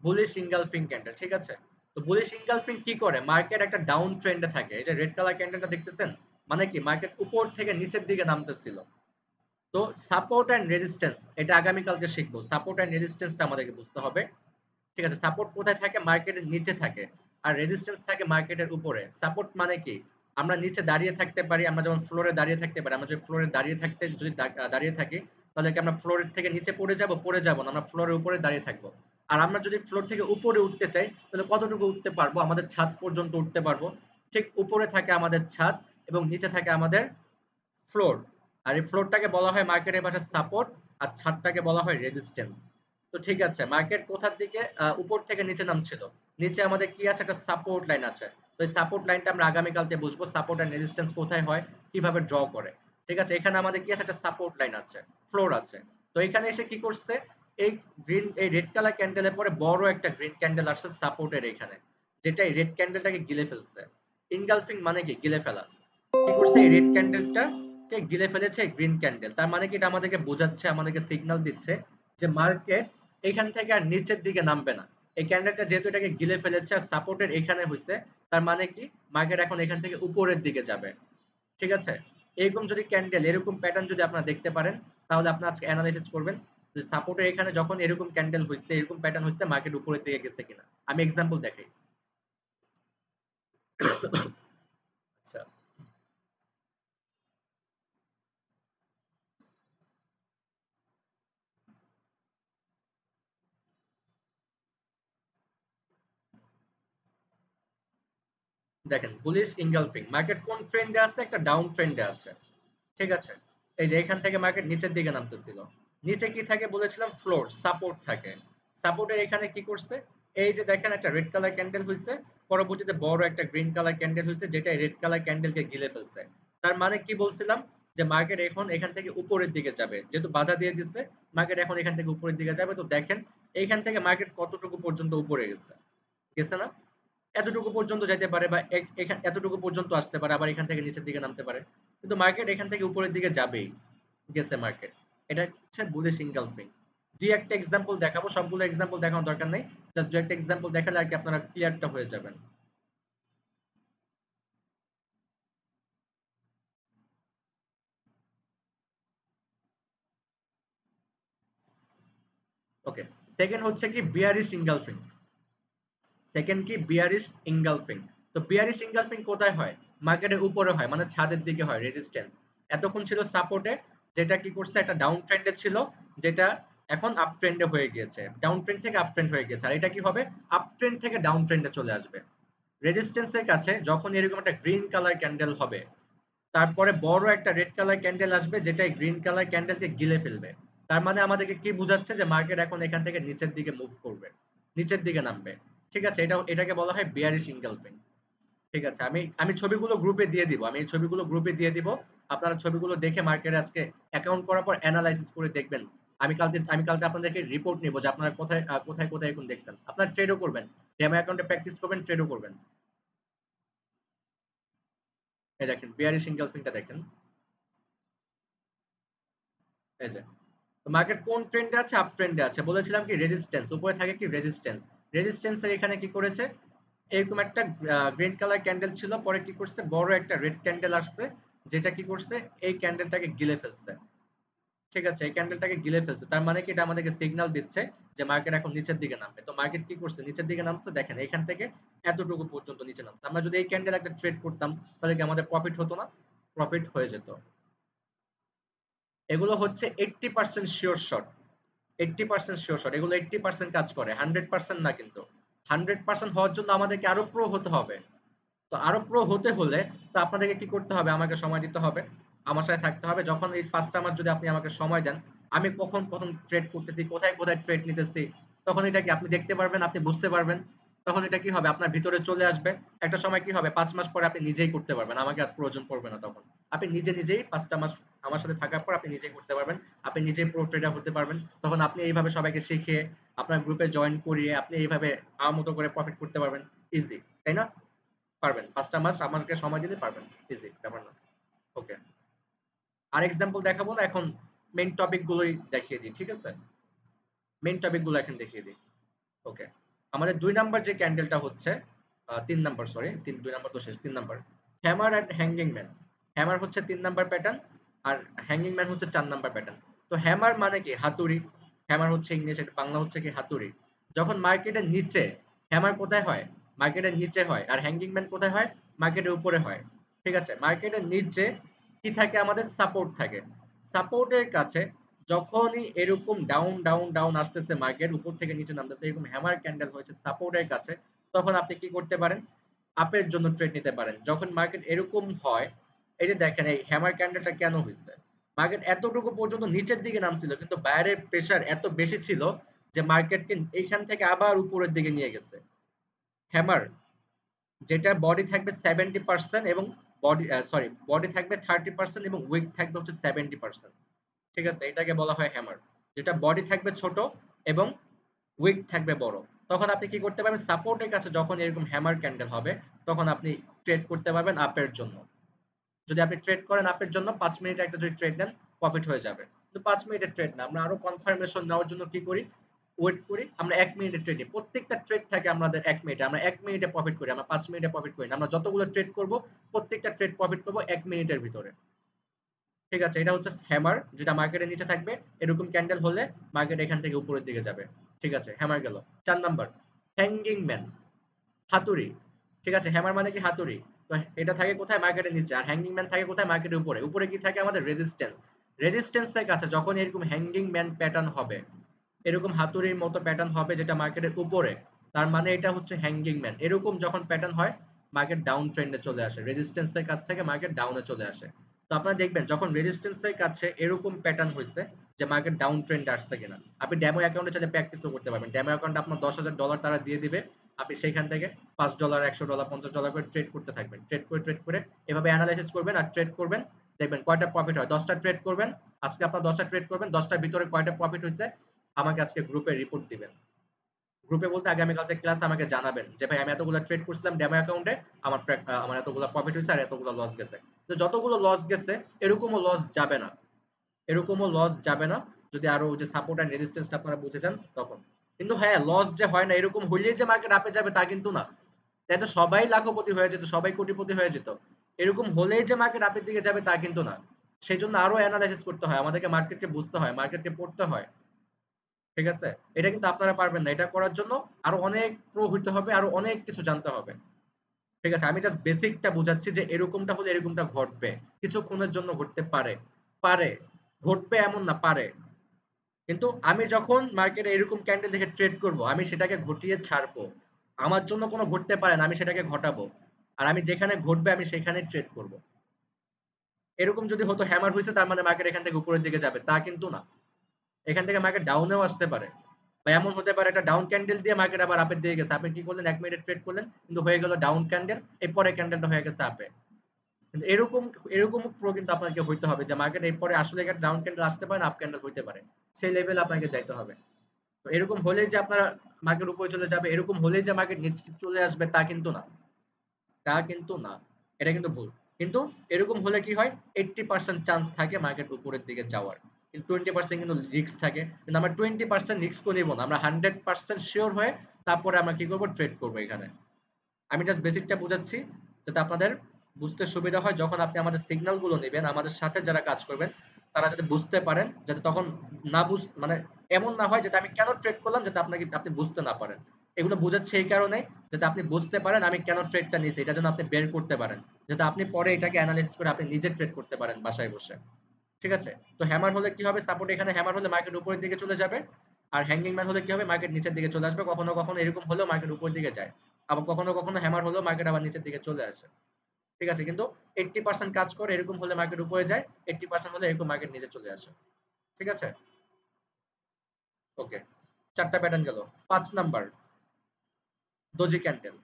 bullish engulfing candle. ঠিক আছে, তো বুলিশ ইনগালফিং কি করে, মার্কেট একটা ডাউন ট্রেন্ডে থাকে। এই যে রেড কালার ক্যান্ডেলটা দেখতেছেন, মানে কি মার্কেট উপর থেকে নিচের দিকে নামতেছিল। তো সাপোর্ট এন্ড রেজিস্ট্যান্স এটা আগামীকালকে শিখবো। সাপোর্ট এন্ড রেজিস্ট্যান্সটা আমাদেরকে বুঝতে হবে। ঠিক আছে, সাপোর্ট কোথায় থাকে, মার্কেটের নিচে থাকে, আর রেজিস্ট্যান্স থাকে মার্কেটের উপরে। সাপোর্ট মানে কি, আমরা নিচে দাঁড়িয়ে থাকতে পারি, আমরা যেমন ফ্লোরে দাঁড়িয়ে থাকতে পারি। আমরা যদি ফ্লোরে দাঁড়িয়ে থাকতে যদি দাঁড়িয়ে থাকি, তাহলে কি আমরা ফ্লোরের থেকে নিচে পড়ে যাব না, আমরা ফ্লোরের উপরে দাঁড়িয়ে থাকবো। আর আমরা যদি ফ্লোর থেকে উপরে উঠতে চাই, তাহলে কতটুকু উঠতে পারবো, আমাদের ছাদ পর্যন্ত উঠতে পারবো। ঠিক উপরে থাকে আমাদের ছাদ এবং নিচে থাকে আমাদের ফ্লোর। আর এই ফ্লোরটাকে বলা হয় মার্কেটের ভাষায় সাপোর্ট, আর ছাদটাকে বলা হয় রেজিস্ট্যান্স। তো ঠিক আছে, মার্কেট কোথার দিকে উপর থেকে নিচে নামছিল, নিচে আমাদের কি আছে, একটা সাপোর্ট লাইন আছে। তো এই সাপোর্ট লাইনটা আমরা আগামীকালকে বুঝবো, সাপোর্ট এন্ড রেজিস্ট্যান্স কোথায় হয়, কিভাবে ড্র করে। ঠিক আছে, এখানে আমাদের কি আছে, একটা সাপোর্ট লাইন আছে, ফ্লোর আছে। তো এখানে এসে কি করছে, এই রেড কালার ক্যান্ডেলের পরে বড় একটা গ্রিন ক্যান্ডেল আসছে সাপোর্টের এখানে, যেটা এই রেড ক্যান্ডেলটাকে গিলে ফেলছে। ইনগালফিং মানে কি, গিলে ফেলা। কি করছে, এই রেড ক্যান্ডেলটা কে গিলে ফেলেছে গ্রিন ক্যান্ডেল। তার মানে কি, এটা আমাদেরকে বোঝাচ্ছে, আমাদেরকে সিগন্যাল দিচ্ছে যে মার্কেট এখান থেকে আর নিচের দিকে নামবে না। এই ক্যান্ডেলটা যেহেতু এটাকে গিলে ফেলেছে আর সাপোর্টের এখানে হয়েছে, তার মানে কি মার্কেট এখন এখান থেকে উপরের দিকে যাবে। ঠিক আছে, এরকম যদি ক্যান্ডেল, এরকম প্যাটার্ন যদি আপনারা দেখতে পারেন, তাহলে আপনারা আজকে অ্যানালাইসিস করবেন যে সাপোর্টের এখানে যখন এরকম ক্যান্ডেল হয়েছে, এরকম প্যাটার্ন হয়েছে, মার্কেট উপরের দিকে গেছে কিনা। আমি এক্সাম্পল দেখাই। আচ্ছা, দেখেন বুলিশ ইনগালফিং, মার্কেট কোন ট্রেন্ডে আছে, একটা ডাউন ট্রেন্ডে আছে। ঠিক আছে, এই যে এখান থেকে মার্কেট নিচের দিকে নামতেছিল, নিচে কি থাকে বলেছিলাম, ফ্লোর, সাপোর্ট থাকে। সাপোর্টের এখানে কি করছে, এই যে দেখেন একটা রেড কালার ক্যান্ডেল হইছে, পরবর্তীতে বড় একটা গ্রিন কালার ক্যান্ডেল হইছে, যেটা রেড কালার ক্যান্ডেলকে গিলে ফেলছে। তার মানে কি বলছিলাম, যে মার্কেট এখন এখান থেকে উপরের দিকে যাবে, যেহেতু বাধা দিয়ে দিচ্ছে, মার্কেট এখন এখান থেকে উপরের দিকে যাবে। তো দেখেন এইখান থেকে মার্কেট কতটুকু পর্যন্ত উপরে গেছে, গেছে না, এতটুকু পর্যন্ত যেতে পারে, বা এতটুকু পর্যন্ত আসতে পারে, আবার এখান থেকে নিচের দিকে নামতে পারে। কিন্তু মার্কেট এখান থেকে উপরের দিকে যাবেই, গেছে মার্কেট। এটা হচ্ছে বুলিশ ইনগালফিং। দুই একটা এক্সাম্পল দেখাবো, সবগুলো এক্সাম্পল দেখানোর দরকার নেই, জাস্ট দু একটা এক্সাম্পল দেখালে আর কি আপনারা ক্লিয়ারটা হয়ে যাবেন। ওকে, সেকেন্ড হচ্ছে কি বিয়ারিশ ইনগালফিং। সেকেন্ড কি বিয়ারিশ ইনগালফিং। তো বিয়ারিশ ইনগালফিং কোথায় হয়, মার্কেটের উপরে হয়, মানে ছাদের দিকে হয়, রেজিস্ট্যান্স। এতক্ষণ ছিল সাপোর্টে, যেটা কি করছে, একটা ডাউন ট্রেন্ডে ছিল, যেটা এখন আপ ট্রেন্ডে হয়ে গিয়েছে, ডাউন ট্রেন্ড থেকে আপ ট্রেন্ড হয়ে গেছে। আর এটা কি হবে, আপ ট্রেন্ড থেকে ডাউন ট্রেন্ডে চলে আসবে। রেজিস্ট্যান্সের কাছে যখন এরকম একটা গ্রিন কালার ক্যান্ডেল হবে, তারপরে বড় একটা রেড কালার ক্যান্ডেল আসবে, যেটা এই গ্রিন কালার ক্যান্ডেলকে গিলে ফেলবে। তার মানে আমাদেরকে কি বোঝাচ্ছে, যে মার্কেট এখন এখান থেকে নিচের দিকে মুভ করবে, নিচের দিকে নামবে। ঠিক আছে, এটাকে বলা হয় বিয়ারিশ ইনগালফিং। ঠিক আছে, আমি আমি ছবিগুলো গ্রুপে দিয়ে দিব, আমি এই ছবিগুলো গ্রুপে দিয়ে দিব। আপনারা ছবিগুলো দেখে মার্কেটে আজকে অ্যাকাউন্ট করার পর অ্যানালাইসিস করে দেখবেন। আমি কালকে আপনাদেরকে রিপোর্ট নিব যে আপনারা কোথায় কোথায় কোথায় এখন দেখছেন। আপনারা ট্রেডও করবেন, ডেমো অ্যাকাউন্টে প্র্যাকটিস করবেন, ট্রেডও করবেন। এই দেখেন বিয়ারিশ ইনগালফিংটা দেখেন, এই যে মার্কেট কোন ট্রেন্ডে আছে, আপ ট্রেন্ডে আছে। বলেছিলাম কি রেজিস্ট্যান্স, উপরে থাকে কি রেজিস্ট্যান্স। রেজিস্ট্যান্সের এখানে কি করেছে, এরকম একটা গ্রিন কালার ক্যান্ডেল ছিল, পরে কি করছে, বড় একটা রেড ক্যান্ডেল আসছে, যেটা কি করছে, এই ক্যান্ডেলটাকে গিলে ফেলছে। ঠিক আছে, এই ক্যান্ডেলটাকে গিলে ফেলছে, তার মানে কি এটা আমাদেরকে সিগন্যাল দিচ্ছে যে মার্কেট এখন নিচের দিকে নামবে। তো মার্কেট কি করছে, নিচের দিকে নামছে, দেখেন এখান থেকে এতটুকু পর্যন্ত নিচে নামছে। আমরা যদি এই ক্যান্ডেল একটা ট্রেড করতাম, তাহলে কি আমাদের প্রফিট হতো না, প্রফিট হয়ে যেত। এগুলো হচ্ছে 80% শিওর শট, 80% শিওর শট। এগুলো 80% কাজ করে, 100% না। কিন্তু 100% হওয়ার জন্য আমাদেরকে আরো প্রো হতে হবে। তো আরো প্রো হতে হলে তো আপনাদেরকে কি করতে হবে, আমাকে সময় দিতে হবে, আমার সাথে থাকতে হবে। যখন এই 5টা মাস যদি আপনি আমাকে সময় দেন, আমি কখন কখন ট্রেড করতেছি, কোথায় কোথায় ট্রেড নিতেছি, তখন এটা কি আপনি দেখতে পারবেন, আপনি বুঝতে পারবেন। তখন এটা কি হবে, আপনার ভিতরে চলে আসবে। একটা সময় কি হবে, 5 মাস পরে আপনি নিজেই করতে পারবেন, আমাকে আর প্রয়োজন পড়বে না। তখন আপনি নিজে নিজেই 5টা মাস আমার সাথে থাকার পর আপনি নিজেই করতে পারবেন, আপনি নিজেই প্রো ট্রেডার হতে পারবেন। তখন আপনি এইভাবে সবাইকে শিখিয়ে আপনার গ্রুপে জয়েন করিয়ে আপনি এইভাবে আমার মতো করে প্রফিট করতে পারবেন ইজি, তাই না? পারবেন, 5টা মাস আমাকে সময় দিলে পারবেন, ইজি ব্যাপার না। ওকে, আর এক্সাম্পল দেখাবো না, এখন মেইন টপিক গুলোই দেখিয়ে দিই, ঠিক আছে? মেইন টপিক গুলো এখন দেখিয়ে দিই। ওকে, আমাদের 2 নাম্বার যে ক্যান্ডেলটা হচ্ছে 3 নাম্বার, সরি 2 নাম্বার তো শেষ, 3 number hammer and hanging man. Hammer হচ্ছে 3 নাম্বার প্যাটার্ন আর হ্যাঙ্গিং ম্যান হচ্ছে 4 নাম্বার প্যাটার্ন। তো হ্যামার মানে কি? হাতুড়ি। হ্যামার হচ্ছে ইংলিশ, এটা বাংলা হচ্ছে কি হাতুড়ি। যখন মার্কেটের নিচে, হ্যামার কোথায় হয়? মার্কেটের নিচে হয়। আর হ্যাঙ্গিং ম্যান কোথায় হয়? মার্কেটের উপরে হয়। ঠিক আছে, মার্কেটের নিচে কি থাকে? আমাদের সাপোর্ট থাকে। সাপোর্টের কাছে যখনই এরকম ডাউন ডাউন ডাউন আসতেছে, মার্কেট উপর থেকে নিচে নামতেছে, এরকম হ্যামার ক্যান্ডেল হয়েছে সাপোর্টের কাছে, তখন আপনি কি করতে পারেন? আপের জন্য ট্রেড নিতে পারেন। যখন মার্কেট এরকম হয়, এই যে দেখেন এই হ্যামার ক্যান্ডেলটা কেন হয়েছে, মার্কেট এতটুকু পর্যন্ত নিচের দিকে নামছিল কিন্তু বাইরের প্রেসার এত বেশি ছিল যে মার্কেটকে এইখান থেকে আবার উপরের দিকে নিয়ে গেছে। হ্যামার যেটা বডি থাকবে 70% এবং বডি থাকবে 30% এবং উইক থাকবে হচ্ছে 70%। ঠিক আছে, এটাকে বলা হয় হ্যামার। যেটা বডি থাকবে ছোট এবং উইক থাকবে বড়। তখন আপনি কি করতে পারবেন? সাপোর্টের কাছে যখন এরকম হ্যামার ক্যান্ডেল হবে তখন আপনি ট্রেড করতে পারবেন আপের জন্য। যদি আপনি ট্রেড করেন আপের জন্য 5 মিনিটে একটা যদি ট্রেড নেন, প্রফিট হয়ে যাবে। কিন্তু 5 মিনিটের ট্রেড না, আমরা আরো কনফার্মেশন নেওয়ার জন্য কি করি? ওয়েট করি। আমরা 1 মিনিটের ট্রেড নিই। প্রত্যেকটা ট্রেড থাকে আমাদের 1 মিনিটে। আমরা 1 মিনিটে প্রফিট করি, আমরা 5 মিনিটে প্রফিট করি না। আমরা যতগুলো ট্রেড করব প্রত্যেকটা ট্রেড প্রফিট করব 1 মিনিটের ভিতরে। ঠিক আছে, এটা হচ্ছে হ্যামার, যেটা মার্কেটের নিচে থাকবে। এরকম ক্যান্ডেল হলে মার্কেট এখান থেকে উপরের দিকে যাবে। ঠিক আছে, হ্যামার গেল। 4 নাম্বার হ্যাঙ্গিং ম্যান, হাতুড়ি। ঠিক আছে, হ্যামার মানে কি? হাতুড়ি। তো এটা থাকে কোথায়? মার্কেটের নিচে। আর হ্যাঙ্গিং ম্যান থাকে কোথায়? মার্কেটের উপরে। উপরে কি থাকে আমাদের? রেজিস্ট্যান্স। রেজিস্ট্যান্সের কাছে যখন এরকম হ্যাঙ্গিং ম্যান প্যাটার্ন হবে, এরকম হাতুড়ির মতো প্যাটার্ন হবে যেটা মার্কেটের উপরে, তার মানে এটা হচ্ছে হ্যাঙ্গিং ম্যান। এরকম যখন প্যাটার্ন হয় মার্কেট ডাউন ট্রেন্ডে চলে আসে, রেজিস্ট্যান্সের কাছ থেকে মার্কেট ডাউনে চলে আসে। তো আপনারা দেখবেন যখন রেজিস্ট্যান্সের কাছে এরকম প্যাটার্ন হয়েছে যে মার্কেট ডাউন ট্রেন্ডে আসছে কিনা, আপনি ডেমো অ্যাকাউন্টে চাইলে প্র্যাকটিসও করতে পারবেন। ডেমো অ্যাকাউন্টে আপনার $10,000 তারা দিয়ে দিবে, আপনি সেইখান থেকে $5, $100, $50 করে ট্রেড করতে থাকবেন। ট্রেড করে এভাবে অ্যানালাইসিস করবেন আর ট্রেড করবেন, দেখবেন কয়টা প্রফিট হয়। 10টা ট্রেড করবেন, আজকে আপনার 10টা ট্রেড করবেন, 10টার ভিতরে কয়টা প্রফিট হয়েছে আমাকে আজকে গ্রুপে রিপোর্ট দিবেন। গ্রুপে বলতে আগামীকালকে ক্লাস আমাকে জানাবেন যে ভাই আমি এতগুলো ট্রেড করছিলাম ডেমো অ্যাকাউন্টে, আমার এতগুলো প্রফিট হয়েছে আর এতগুলো লস গেছে। তো যতগুলো লস গেছে এরকমও লস যাবে না, এরকমও লস যাবে না যদি আরো যে সাপোর্ট এন্ড রেজিস্ট্যান্সটা আপনারা বুঝে যান তখন। কিন্তু হ্যাঁ, লস যে হয় না, এরকম হইলেই যে মার্কেট আপে যাবে তা কিন্তু না। তাই তো সবাই লাখপতি হয়ে যেত, সবাই কোটিপতি হয়ে যেত। এরকম হলেই যে মার্কেট আপের দিকে যাবে তা কিন্তু না। সেই জন্য আরো অ্যানালাইসিস করতে হয়, আমাদেরকে মার্কেটকে বুঝতে হয়, মার্কেটকে পড়তে হয়। ঠিক আছে, এটা কিন্তু আপনারা পারবেন না। এটা করার জন্য আরো অনেক প্রো হইতে হবে, আরো অনেক কিছু জানতে হবে। ঠিক আছে, আমি জাস্ট বেসিকটা বুঝাচ্ছি যে এরকমটা হলে এরকমটা ঘটবে, কিছুক্ষণের জন্য ঘটতে পারে, পারে ঘটবে এমন না, পারে। কিন্তু আমি যখন মার্কেটে এরকম ক্যান্ডেল দেখে ট্রেড করব, আমি সেটাকে ঘটিয়ে ছাড়বো। আমার জন্য কোনো ঘটতে পারে না, আমি সেটাকে ঘটাবো। আর আমি যেখানে ঘটবে আমি সেখানে ট্রেড করব। এরকম যদি হতো হ্যামার হয়েছে তার মানে মার্কেট এখান থেকে উপরের দিকে যাবে, তা কিন্তু না। এখান থেকে মার্কেট ডাউনেও আসতে পারে, বা এমন হতে পারে একটা ডাউন ক্যান্ডেল দিয়ে মার্কেট আবার আপের দিকে গেছে, আপনি কি করলেন 1 মিনিট ট্রেড করলেন কিন্তু হয়ে গেল ডাউন ক্যান্ডেল, এই পরে ক্যান্ডেলটা হয়ে গেছে আপে। কিন্তু এরকম প্রো কিন্তু আপনাকে হইতে হবে যে মার্কেট এরপরে আসলে একটা ডাউন ক্যান্ডেল আসতে পারে না, আপ ক্যান্ডেল হইতে পারে, সেই লেভেলে আপনাকে যাইতে হবে। তো এরকম হলেই যে আপনারা মার্কেট উপরে চলে যাবে, এরকম হলেই যে মার্কেট নিচে চলে আসবে তা কিন্তু না, তা কিন্তু না। এটা কিন্তু ভুল। কিন্তু এরকম হলে কি হয়? 80% চান্স থাকে মার্কেট উপরের দিকে যাওয়ার, কিন্তু 20% কিন্তু রিস্ক থাকে। কিন্তু আমরা 20% রিস্কও নিব না, আমরা 100% শিওর হয়ে তারপরে আমরা কি করব? ট্রেড করব এখানে। আমি জাস্ট বেসিকটা বুঝাচ্ছি যাতে আপনাদের বুঝতে সুবিধা হয়। যখন আপনি আমাদের সিগন্যাল গুলো নেবেন, আমাদের সাথে যারা কাজ করবেন তারা যাতে বুঝতে পারেন, যাতে তখন না মানে এমন না হয় যাতে আমি কেন ট্রেড করলাম যাতে আপনি বুঝতে না পারেন। এগুলো বুঝাচ্ছি এই কারণে যাতে আপনি বুঝতে পারেন আমি কেন ট্রেডটা নিয়েছি, এটা যেন আপনি বের করতে পারেন, যাতে আপনি পরে এটাকে অ্যানালাইসিস করে আপনি নিজে ট্রেড করতে পারেন বাসায় বসে। ঠিক আছে, তো হ্যামার হলে কি হবে? সাপোর্ট এখানে হ্যামার হলে মার্কেট উপরের দিকে চলে যাবে। আর হ্যাঙ্গিং ম্যান হলে কি হবে? মার্কেট নিচের দিকে চলে আসবে। কখনো কখনো এরকম হলেও মার্কেট উপরের দিকে যায়, আবার কখনো কখনো হ্যামার হলেও মার্কেট আবার নিচের দিকে চলে আসে। ঠিক আছে, কিন্তু 80% কাজ করে এরকম হলে মার্কেট উপরে যায়, 80% হলে এরকম মার্কেট নিচে চলে আসে। ঠিক আছে, ওকে, 4টা প্যাটার্ন গেল। 5 নাম্বার ডোজি ক্যান্ডেল।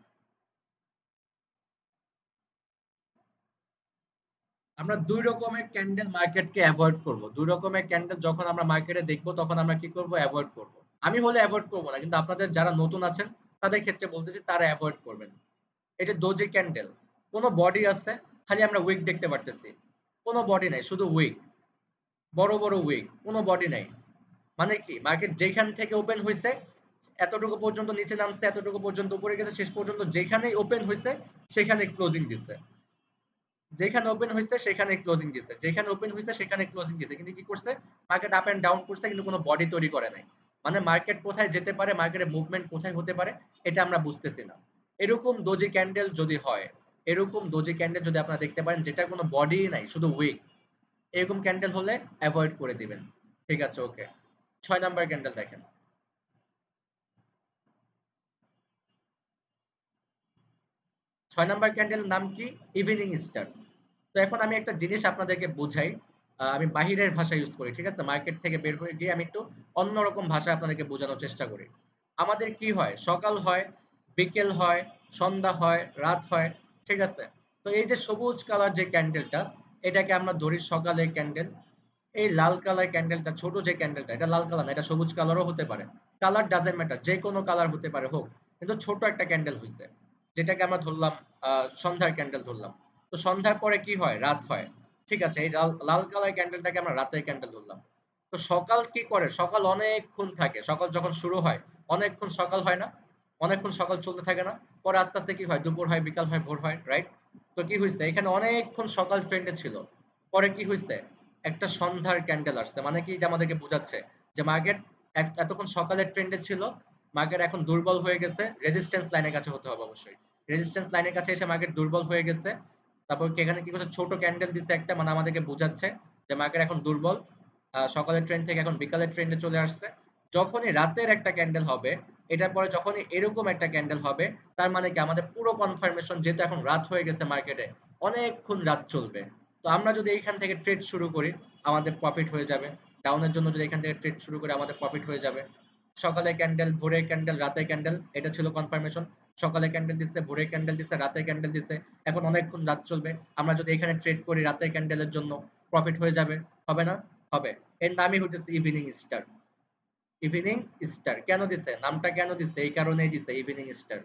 আমরা দুই রকমের ক্যান্ডেল মার্কেটকে অ্যাভয়েড করব। দুই রকমের ক্যান্ডেল যখন আমরা মার্কেটে দেখব তখন আমরা কি করব? অ্যাভয়েড করব। আমি হলে অ্যাভয়েড করব না, কিন্তু আপনাদের যারা নতুন আছেন তাদের ক্ষেত্রে বলতেছি তারা অ্যাভয়েড করবেন। এই যে ডোজি ক্যান্ডেল, কোনো বডি আছে, খালি আমরা উইক দেখতে পারতেছি, কোনো বডি নাই, শুধু উইক, বড় বড় উইক, কোনো বডি নাই। মানে কি, মার্কেট যেখান থেকে ওপেন হয়েছে এতটুকু পর্যন্ত নিচে নামছে, এতটুকু পর্যন্ত উপরে গেছে, শেষ পর্যন্ত যেখানেই ওপেন হয়েছে সেখানে ক্লোজিং দিছে, যেখানে ওপেন হয়েছে সেখানে ক্লোজিং দিছে, যেখানে ওপেন হয়েছে সেখানে ক্লোজিং দিছে, কিন্তু কি করছে? মার্কেট আপ এন্ড ডাউন করছে, কিন্তু কোনো বডি তৈরি করে নাই। মানে মার্কেট কোথায় যেতে পারে, মার্কেটের মুভমেন্ট কোথায় হতে পারে, এটা আমরা বুঝতেছি না। এরকম ডোজি ক্যান্ডেল যদি হয়, এরকম ডোজি ক্যান্ডেল যদি আপনারা দেখতে পারেন যেটা কোনো বডি নাই, শুধু উইক, এরকম ক্যান্ডেল হলে অ্যাভয়েড করে দিবেন। ঠিক আছে, ওকে। 6 নাম্বার ক্যান্ডেল দেখেন। 6 নাম্বার ক্যান্ডেলের নাম কি? Evening star. তো এখন আমি একটা জিনিস আপনাদেরকে বুঝাই, আমি বাহিরের ভাষা ইউজ করি, ঠিক আছে? মার্কেট থেকে বের হয়ে গিয়ে আমি একটু অন্যরকম ভাষা আপনাদেরকে বোঝানোর চেষ্টা করি। আমাদের কি হয়? সকাল হয়, বিকেল হয়, সন্ধ্যা হয়, রাত হয়, ঠিক আছে? তো এই যে সবুজ কালার যে ক্যান্ডেলটা, এটাকে আমরা ধরি সকালের ক্যান্ডেল। এই লাল কালার ক্যান্ডেলটা, ছোট যে ক্যান্ডেলটা, এটা লাল কালার না, এটা সবুজ কালারও হতে পারে। কালার ডাজেন্ট ম্যাটার, যে কোনো কালার হতে পারে হোক, কিন্তু ছোট একটা ক্যান্ডেল হয়েছে, যেটাকে আমরা ধরলাম সন্ধ্যার ক্যান্ডেল ধরলাম। তো সন্ধ্যার পরে কি হয়? রাত হয়, ঠিক আছে? এই লাল কালার ক্যান্ডেলটাকে আমরা রাতের ক্যান্ডেল ধরলাম। তো সকাল কি করে? সকাল অনেকক্ষণ থাকে, সকাল যখন শুরু হয় অনেকক্ষণ সকাল হয় না, অনেকক্ষণ সকাল চলতে থাকে না, পরে আস্তে আস্তে কি হয়? দুপুর হয়, বিকাল হয়, ভোর হয়, রাইট? তো কি হয়েছে? এখানে অনেকক্ষণ সকাল ট্রেন্ডে ছিল, পরে কি হয়েছে? একটা সন্ধ্যার ক্যান্ডেল আসছে। মানে কি? যে আমাদেরকে বোঝাচ্ছে যে মার্কেট এতক্ষণ সকালের ট্রেন্ডে ছিল, মার্কেট এখন দুর্বল হয়ে গেছে, রেজিস্ট্যান্স লাইনের কাছে হতে হবে অবশ্যই। রেজিস্ট্যান্স লাইনের কাছে এসে মার্কেট দুর্বল হয়ে গেছে। তারপর এখানে কি করছে? ছোট ক্যান্ডেল দিছে একটা, মানে আমাদেরকে বোঝাচ্ছে যে মার্কেট এখন দুর্বল, সকালের ট্রেন্ড থেকে এখন বিকালের ট্রেন্ডে চলে আসছে। যখনই রাতের একটা ক্যান্ডেল হবে, এটার পরে যখনই এরকম একটা ক্যান্ডেল হবে, তার মানে কি? আমাদের পুরো কনফার্মেশন, যেহেতু এখন রাত হয়ে গেছে, মার্কেটে অনেকক্ষণ রাত চলবে। তো আমরা যদি এইখান থেকে ট্রেড শুরু করি আমাদের প্রফিট হয়ে যাবে। ডাউনের জন্য যদি এখান থেকে ট্রেড শুরু করি আমাদের প্রফিট হয়ে যাবে। সকালে ক্যান্ডেল, ভোরের ক্যান্ডেল, রাতের ক্যান্ডেল, এটা ছিল কনফার্মেশন। সকালে ক্যান্ডেল দিচ্ছে, ভোরের ক্যান্ডেল দিচ্ছে, রাতের ক্যান্ডেল দিচ্ছে, এখন অনেকক্ষণ রাত চলবে। আমরা যদি এখানে ট্রেড করি রাতের ক্যান্ডেলের জন্য, প্রফিট হয়ে যাবে, হবে না? হবে। এর নামই হচ্ছে ইভিনিং স্টার। ইভিনিং স্টার কেন দিছে? নামটা কেন দিছে? এই কারণেই দিছে ইভিনিং স্টার।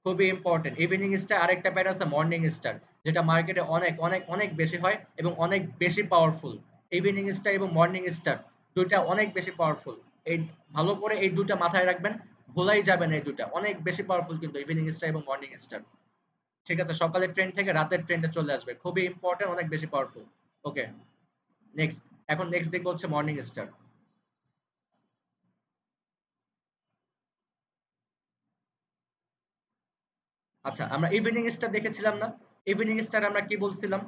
খুবই ইম্পর্টেন্ট। ইভিনিং স্টার আরেকটা প্যার আছে মর্নিং স্টার, যেটা মার্কেটে অনেক অনেক অনেক বেশি হয় এবং অনেক বেশি পাওয়ারফুল। ইভিনিং স্টার এবং মর্নিং স্টার দুইটা অনেক বেশি পাওয়ারফুল। এই ভালো করে এই দুইটা মাথায় রাখবেন, ভুলাই যাবেন, এই দুইটা অনেক বেশি পাওয়ারফুল কিন্তু, ইভিনিং স্টার এবং মর্নিং স্টার। ঠিক আছে? সকালের ট্রেন্ড থেকে রাতের ট্রেন্ডে চলে আসবে, খুবই ইম্পর্টেন্ট, অনেক বেশি পাওয়ারফুল। ওকে, নেক্সট। এখন নেক্সট দেখবো হচ্ছে মর্নিং স্টার। আচ্ছা, আমরা ইভিনিং স্টার দেখেছিলাম না? ইভিনিং স্টার আমরা কি বলছিলাম?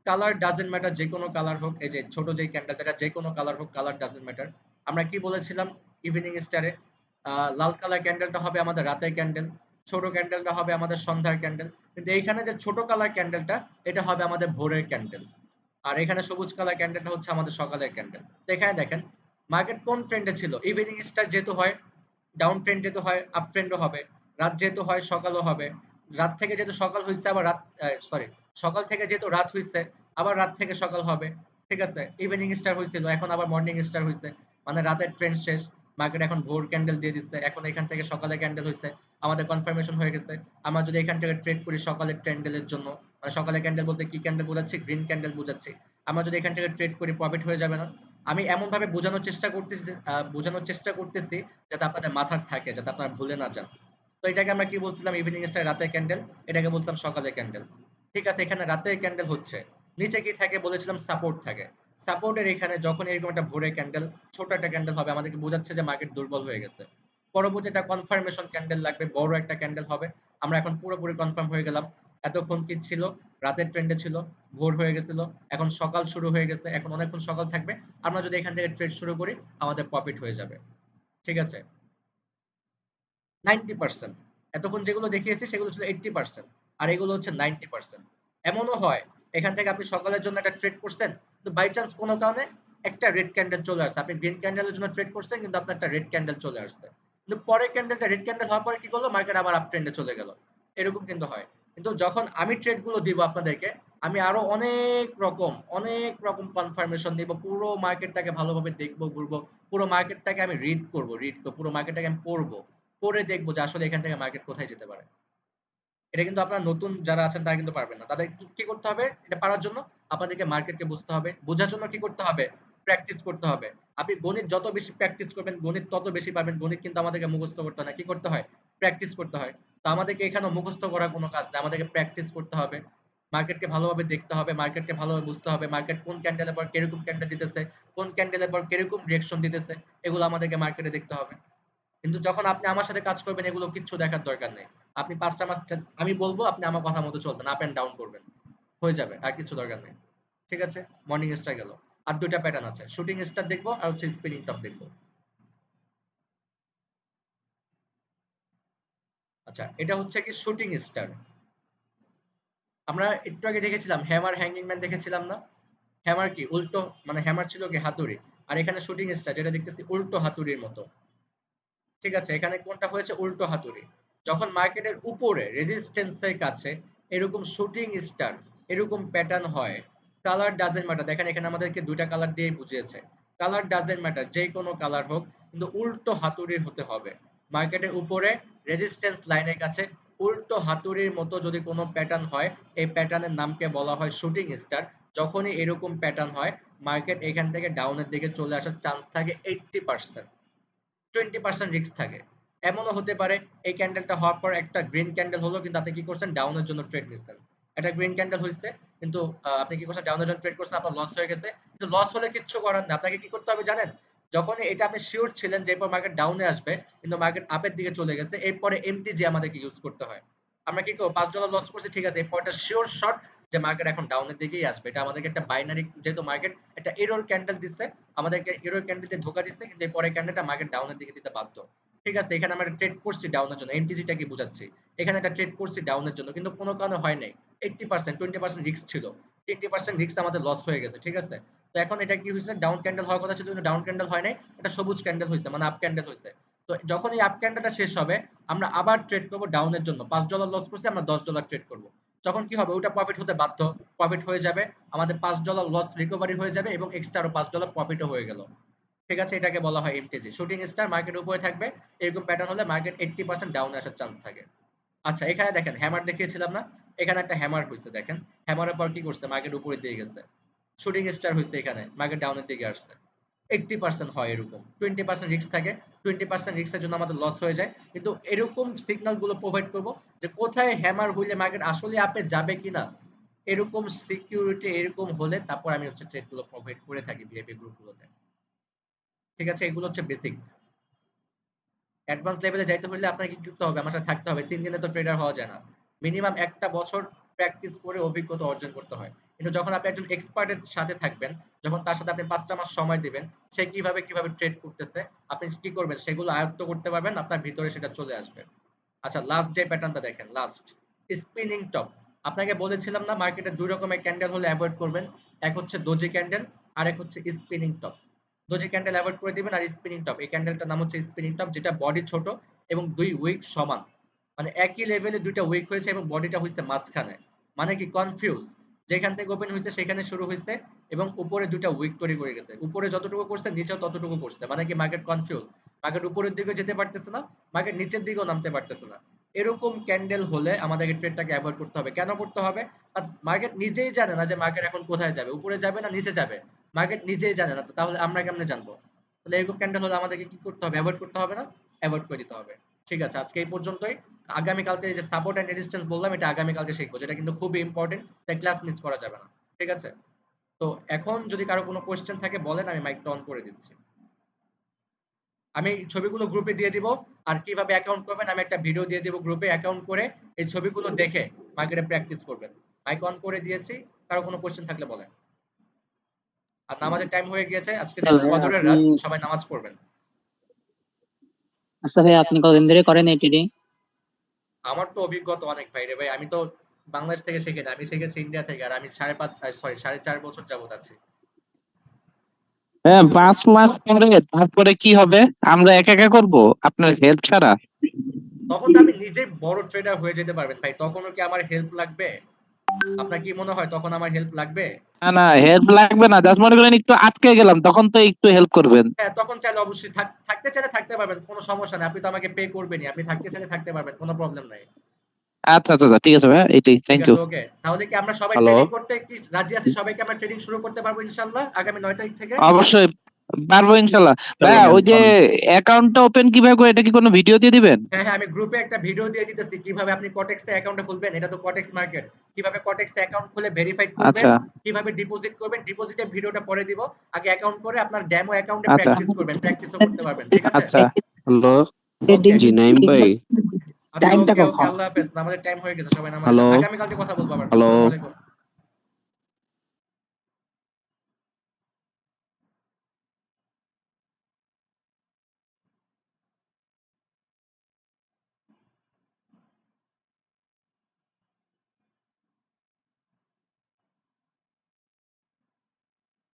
কালার ডাজেন্ট ম্যাটার, যে কোনো কালার হোক, এই যে ছোট যে ক্যান্ডেলটা, যে কোনো কালার হোক, কালার ডাজেন্ট ম্যাটার। আমরা কি বলেছিলাম ইভিনিং স্টারে? লাল কালার ক্যান্ডেলটা হবে আমাদের রাতের ক্যান্ডেল, ছোট ক্যান্ডেলটা হবে আমাদের সন্ধ্যার ক্যান্ডেল, কিন্তু এইখানে যে ছোট কালার ক্যান্ডেলটা, এটা হবে আমাদের ভোরের ক্যান্ডেল। আর এখানে সবুজ কালার ক্যান্ডেলটা হচ্ছে আমাদের সকালের ক্যান্ডেল। তো এখানে দেখেন মার্কেট কোন ট্রেন্ডে ছিল? ইভিনিং স্টার যেহেতু হয়, ডাউন ট্রেন্ড যেহেতু হয়, আপ ট্রেন্ডও হবে। রাত যেহেতু হয়, সকালও হবে। রাত থেকে যেহেতু সকাল হইছে, আবার রাত, সরি, সকাল থেকে যেহেতু রাত হইছে, আবার রাত থেকে সকাল হবে। ঠিক আছে? ইভিনিং স্টার হইছিল, এখন আবার মর্নিং স্টার হইছে, মানে রাতের ট্রেন্ড শেষ। মার্কেট এখন ভোর ক্যান্ডেল দিয়ে দিচ্ছে, এখন এখান থেকে সকালে ক্যান্ডেল হইছে, আমাদের কনফার্মেশন হয়ে গেছে। আমরা যদি এখান থেকে ট্রেড করি সকালের ক্যান্ডেলের জন্য, মানে সকালে ক্যান্ডেল বলতে কি ক্যান্ডেল বোঝাচ্ছি? গ্রিন ক্যান্ডেল বোঝাচ্ছি। আমরা যদি এখান থেকে ট্রেড করি প্রফিট হয়ে যাবে না? আমি এমন ভাবে বোঝানোর চেষ্টা করতেছি যাতে আপনাদের মাথার থাকে, যাতে আপনারা ভুলে না যান। তো এটাকে আমরা কি বলছিলাম? ইভিনিং স্টার রাতের ক্যান্ডেল, এটাকে বলছিলাম সকালের ক্যান্ডেল। ঠিক আছে? এখানে রাতের ক্যান্ডেল হচ্ছে, নিচে কি থাকে বলেছিলাম? সাপোর্ট থাকে। সাপোর্টের এখানে যখন এরকম একটা ভোরের ক্যান্ডেল, ছোট একটা ক্যান্ডেল হবে, আমাদেরকে বোঝাচ্ছে যে মার্কেট দুর্বল হয়ে গেছে। পরবর্তী একটা কনফার্মেশন ক্যান্ডেল লাগবে, বড় একটা ক্যান্ডেল হবে। আমরা এখন পুরোপুরি কনফার্ম হয়ে গেলাম। এতক্ষণ কি ছিল? রাতের ট্রেন্ডে ছিল, ভোর হয়ে গেছিল, এখন সকাল শুরু হয়ে গেছে, এখন অনেকক্ষণ সকাল থাকবে। আমরা যদি এখান থেকে ট্রেড শুরু করি আমাদের প্রফিট হয়ে যাবে। ঠিক আছে? 90%। এতক্ষণ যেগুলো দেখিয়েছি সেগুলো ছিল 80%, আর এগুলো হচ্ছে 90%। এমনও হয় এখান থেকে আপনি সকালের জন্য একটা ট্রেড করছেন, তো বাই চান্স কোনো কারণে একটা রেড ক্যান্ডেল চলে আসছে, আপনি গ্রিন ক্যান্ডেলের জন্য ট্রেড করছেন কিন্তু আপনার একটা রেড ক্যান্ডেল চলে আসছে, কিন্তু পরের ক্যান্ডেলটা রেড ক্যান্ডেল হওয়ার পরে কি করলো? মার্কেট আবার আপ ট্রেন্ডে চলে গেল। এরকম কিন্তু হয়। কিন্তু যখন আমি ট্রেড গুলো দিব আপনাদেরকে, আমি আরো অনেক রকম কনফার্মেশন দিব, পুরো মার্কেটটাকে ভালোভাবে দেখবো, ঘুরবো, পুরো মার্কেটটাকে আমি রিড করবো, পুরো মার্কেটটাকে আমি পড়ে দেখবো যে আসলে এখান থেকে মার্কেট কোথায় যেতে পারে। এটা কিন্তু আপনারা নতুন যারা আছেন তারা কিন্তু পারবেন না। তাদের কি করতে হবে? এটা পারার জন্য আপনাদেরকে মার্কেটকে বুঝতে হবে। বোঝার জন্য কি করতে হবে? প্র্যাকটিস করতে হবে। আপনি গণিত যত বেশি প্র্যাকটিস করবেন, গণিত তত বেশি পারবেন। গণিত কিন্তু আমাদেরকে মুখস্থ করতে হয় না। কি করতে হয়? প্র্যাকটিস করতে হয়। তো আমাদেরকে এখানেও মুখস্থ করার কোনো কাজ নেই। আমাদেরকে প্র্যাকটিস করতে হবে। মার্কেটকে ভালোভাবে দেখতে হবে, মার্কেটকে ভালোভাবে বুঝতে হবে। মার্কেট কোন ক্যান্ডেলের পর কিরকম ক্যান্ডেল দিতেছে, কোন ক্যান্ডেলের পর কিরকম রিঅ্যাকশন দিতেছে, এগুলো আমাদেরকে মার্কেটে দেখতে হবে। কিন্তু যখন আপনি আমার সাথে কাজ করবেন, এগুলো কিচ্ছু দেখার দরকার নেই। আপনি ৫টা মাস আমি বলবো, আপনি আমার কথা মতো চলবেন, আপ এন্ড ডাউন করবেন, হয়ে যাবে, আর কিছু দরকার নেই। ঠিক আছে? মর্নিং স্টার গেল। আর ২ টা প্যাটার্ন আছে। শুটিং স্টার দেখবো আর হচ্ছে স্পিনিং টপ দেখবো। আচ্ছা, এটা হচ্ছে কি শুটিং স্টার। আমরা একটু আগে দেখেছিলাম হ্যামার, হ্যাঙ্গিং ম্যান দেখেছিলাম না? হ্যামার কি উল্টো, মানে হ্যামার ছিল কি হাতুড়ি, আর এখানে শুটিং স্টার যেটা দেখতেছি উল্টো হাতুড়ির মতো। ঠিক আছে, এখানে কোনটা হয়েছে? উল্টো হাতুড়ি। যখন মার্কেটের উপরে রেজিস্ট্যান্সের কাছে এরকম শুটিং স্টার, এরকম প্যাটার্ন হয়, কালার ডাজেন্ট ম্যাটার। দেখেন এখানে আমাদেরকে ২টা কালার দিয়ে বুঝিয়েছে। কালার ডাজেন্ট ম্যাটার, যে কোনো কালার হোক, কিন্তু উল্টো হাতুড়ির হতে হবে। মার্কেটের উপরে রেজিস্ট্যান্স লাইনের কাছে উল্টো হাতুড়ির মতো যদি কোনো প্যাটার্ন হয়, এই প্যাটার্নের নামকে বলা হয় শুটিং স্টার। যখনই এরকম প্যাটার্ন হয়, মার্কেট এখান থেকে ডাউনের দিকে চলে আসার চান্স থাকে 80%। 20% রিস্ক থাকে। এমনও হতে পারে এই ক্যান্ডেলটা হওয়ার পর একটা গ্রিন ক্যান্ডেল হলো, কিন্তু আপনি কি করছেন? ডাউনের জন্য ট্রেড নিচ্ছেন। একটা গ্রিন ক্যান্ডেল হইছে, কিন্তু আপনি কি করছেন? ডাউনের জন্য ট্রেড করছেন, আপনার লস হয়ে গেছে। কিন্তু লস হলে কিচ্ছু করার নেই। আপনাকে কি করতে হবে জানেন? যখনই এটা আপনি সিওর ছিলেন যে এরপর মার্কেট ডাউনে আসবে, কিন্তু মার্কেট আপের দিকে চলে গেছে, এরপরে এমটিজি আমাদেরকে ইউজ করতে হয়। আমরা কি করব? $5 লস করছি, ঠিক আছে, এরপরটা সিওর শট যে মার্কেট এখন ডাউনের দিকেই আসবে। এটা আমাদেরকে একটা বাইনারি, যেহেতু মার্কেট একটা এরর ক্যান্ডেল দিচ্ছে, আমাদেরকে এরর ক্যান্ডেল দিয়ে ধোকা দিচ্ছে, কিন্তু এর পরের ক্যান্ডেলটা মার্কেট ডাউনের দিকে দিতে বাধ্য। ঠিক আছে, এখানে আমরা ট্রেড করছি ডাউনের জন্য, এমটিজিটা কি বুঝাচ্ছি, এখানে একটা ট্রেড করছি ডাউনের জন্য, কিন্তু কোনো কারণে হয় নাই। 80% 20% রিস্ক ছিল, 20% রিস্ক আমাদের লস হয়ে গেছে। ঠিক আছে, তো এখন এটা কি হয়েছে? ডাউন ক্যান্ডেল হওয়ার কথা ছিল, কিন্তু ডাউন ক্যান্ডেল হয় নাই, এটা সবুজ ক্যান্ডেল হয়েছে, মানে আপ ক্যান্ডেল হয়েছে। তো যখন এই আপ ক্যান্ডেলটা শেষ হবে, আমরা আবার ট্রেড করব ডাউনের জন্য। $5 লস করছি, আমরা $10 ট্রেড করব। তখন কি হবে? ওটা প্রফিট হতে বাধ্য, প্রফিট হয়ে যাবে, আমাদের $5 লস রিকভারি হয়ে যাবে, এবং এক্সট্রা আরো $5 প্রফিটও হয়ে গেল। ঠিক আছে, এটাকে বলা হয় এমটিজি। শুটিং স্টার মার্কেট উপরে থাকবে, এরকম প্যাটার্ন হলে মার্কেট 80% ডাউনে আসার চান্স থাকে। আচ্ছা, এখানে দেখেন হ্যামার দেখিয়েছিলাম না? এখানে একটা হ্যামার হয়েছে, দেখেন হ্যামারের পর কি করছে? মার্কেট উপরের দিকে গেছে। শুটিং স্টার হয়েছে, এখানে মার্কেট ডাউনের দিকে আসছে। 80% হয় এরকম, 20% রিস্ক থাকে। 20% রিস্কের জন্য আমাদের লস হয়ে যায়। কিন্তু এরকম সিগন্যাল গুলো প্রোভাইড করবো যে কোথায় হ্যামার হইলে মার্কেট আসলে আপে যাবে কিনা, এরকম সিকিউরিটি এরকম হলে তারপর আমি হচ্ছে ট্রেড গুলো প্রোভাইড করে থাকি ভিআইপি গ্রুপ গুলোতে। ঠিক আছে, এগুলো হচ্ছে বেসিক। অ্যাডভান্স লেভেলে যাইতে হলে আপনাকে কি করতে হবে? আমার সাথে থাকতে হবে। ৩ দিনে তো ট্রেডার হওয়া যায় না। মিনিমাম ১টা বছর প্র্যাকটিস করে অভিজ্ঞতা অর্জন করতে হয়। কিন্তু যখন আপনি একজন এক্সপার্টের সাথে থাকবেন, যখন তার সাথে আপনি ৫টা মাস সময় দিবেন, সে কিভাবে ট্রেড করতেছে, আপনি কি করবেন? সেগুলো আয়ত্ত করতে পারবেন, আপনার ভিতরে সেটা চলে আসবে। আচ্ছা, লাস্ট যে প্যাটার্নটা দেখেন, লাস্ট স্পিনিং টপ। আপনাকে বলেছিলাম না মার্কেটে ২ রকমের ক্যান্ডেল হলে এভয়েড করবেন। এক হচ্ছে ডোজি ক্যান্ডেল, আর এক হচ্ছে spinning top. Doji candle avoid করে দিবেন, আর স্পিনিং টপ, এই ক্যান্ডেলটার নাম হচ্ছে স্পিনিং টপ, যেটা বডি ছোট এবং ২ উইক সমান, মানে একই লেভেলে ২টা উইক হয়েছে এবং বডিটা হয়েছে মাঝখানে। মানে কি? কনফিউজ। যেখান থেকে ওপেন হয়েছে সেখানে শুরু হয়েছে, এবং উপরে ২টা উইক তৈরি করে গেছে। উপরে যতটুকু করছে নিচেও ততটুকু করছে, মানে কি? Market confuse. মার্কেট উপরের দিকে যেতে পারতেছে না, মার্কেট নিচের দিকেও নামতে পারতেছে না। এরকম ক্যান্ডেল হলে আমাদেরকে ট্রেডটাকে অ্যাভয়েড করতে হবে। কেন করতে হবে? মার্কেট নিজেই জানে না যে মার্কেট এখন কোথায় যাবে, উপরে যাবে না নিচে যাবে। মার্কেট নিজেই জানে না, তো তাহলে আমরা কেমনে জানবো? তাহলে এরকম ক্যান্ডেল হলে আমাদেরকে কি করতে হবে? অ্যাভয়েড করতে হবে না? অ্যাভয়েড করে দিতে হবে। ঠিক আছে, আজকে এই পর্যন্তই। আগামীকালকে যে সাপোর্ট এন্ড রেজিস্ট্যান্স বললাম, এটা আগামীকালকে শিখবো, যেটা কিন্তু খুবই ইম্পর্টেন্ট, তাই ক্লাস মিস করা যাবে না। ঠিক আছে, তো এখন যদি কারো কোনো কোয়েশ্চেন থাকে বলেন, আমি মাইকটা অন করে দিচ্ছি। আমি ছবিগুলো গ্রুপে দিয়ে দিব, আর কিভাবে অ্যাকাউন্ট করবেন আমি একটা ভিডিও দিয়ে দিব গ্রুপে। অ্যাকাউন্ট করে এই ছবিগুলো দেখে মার্কেটে প্র্যাকটিস করবেন। মাইক অন করে দিয়েছি, কারো কোনো কোয়েশ্চেন থাকলে বলেন। আর নামাজের টাইম হয়ে গিয়েছে, আজকে যেহেতু ভাইয়া ফজরের আপনি রাত, সবাই নামাজ পড়বেন। আচ্ছা ভাই, আপনি কতদিন ধরে করেন এই ট্রেডিং? আমার তো অভিজ্ঞতা অনেক ভাই রে ভাই, আমি তো বাংলাদেশ থেকে শিখি না, আমি শিখেছি ইন্ডিয়া থেকে, আর আমি 4.5 যাবত আছি। হ্যাঁ, 5 মাস পরে তারপরে কি হবে? আমরা একা একা করব আপনার হেল্প ছাড়া? তখন তো আপনি নিজেই বড় ট্রেডার হয়ে যেতে পারবেন ভাই। তখনও কি আমার হেল্প লাগবে? আপনার কি মনে হয় তখন আমার হেল্প লাগবে? না না হেল্প লাগবে না, জাস্ট মনে করেন একটু আটকে গেলাম তখন তো একটু হেল্প করবেন। হ্যাঁ, তখন চাইলে অবশ্যই থাকতে চাইলে থাকতে পারবেন, কোনো সমস্যা নেই। আপনি তো আমাকে পে করবেনই, আপনি থাকতে চাইলে থাকতে পারবেন, কোনো প্রবলেম নাই। আচ্ছা আচ্ছা আচ্ছা, ঠিক আছে ভাই, এইটাই, ঠিক থ্যাংক আছে, ইউ। ওকে। তাহলে কি আমরা সবাই হ্যালো ট্রেডিং করতে কি রাজি আছি? সবাইকে আমরা ট্রেডিং শুরু করতে পারবো ইনশাআল্লাহ আগামী 9 তারিখ থেকে? অবশ্যই পারবো ইনশাল্লাহ। ভাইয়া চলো ওই যে চলো। অ্যাকাউন্টটা ওপেন কিভাবে করে, এটা কি কোনো ভিডিও দিয়ে দিবেন? হ্যাঁ, হ্যাঁ, আমি গ্রুপে একটা ভিডিও দিয়ে দিতেছি কিভাবে আপনি কটেক্সে অ্যাকাউন্টে খুলবেন। এটা তো কটেক্স মার্কেট। কিভাবে কটেক্সে অ্যাকাউন্ট খুলে ভেরিফাইড করবেন, আচ্ছা কিভাবে ডিপোজিট করবেন। ডিপোজিটের ভিডিওটা পরে দিব। আগে অ্যাকাউন্ট করে আপনার ডেমো অ্যাকাউন্টে আচ্ছা প্র্যাকটিস করবেন। প্র্যাকটিসও করতে পারবেন। ঠিক আছে? আচ্ছা। হ্যালো, ওকে। জি নাইম ভাই। আচ্ছা, টাইমটা ওকে, ওকে। কখন? আল্লাহ হাফেজ। আমাদের টাইম হয়ে গেছে। সবাই নামাজ হ্যালো পড়েন। আগামীকালকে কথা বলবো আবার। হ্যালো আসসালামু আলাইকুম।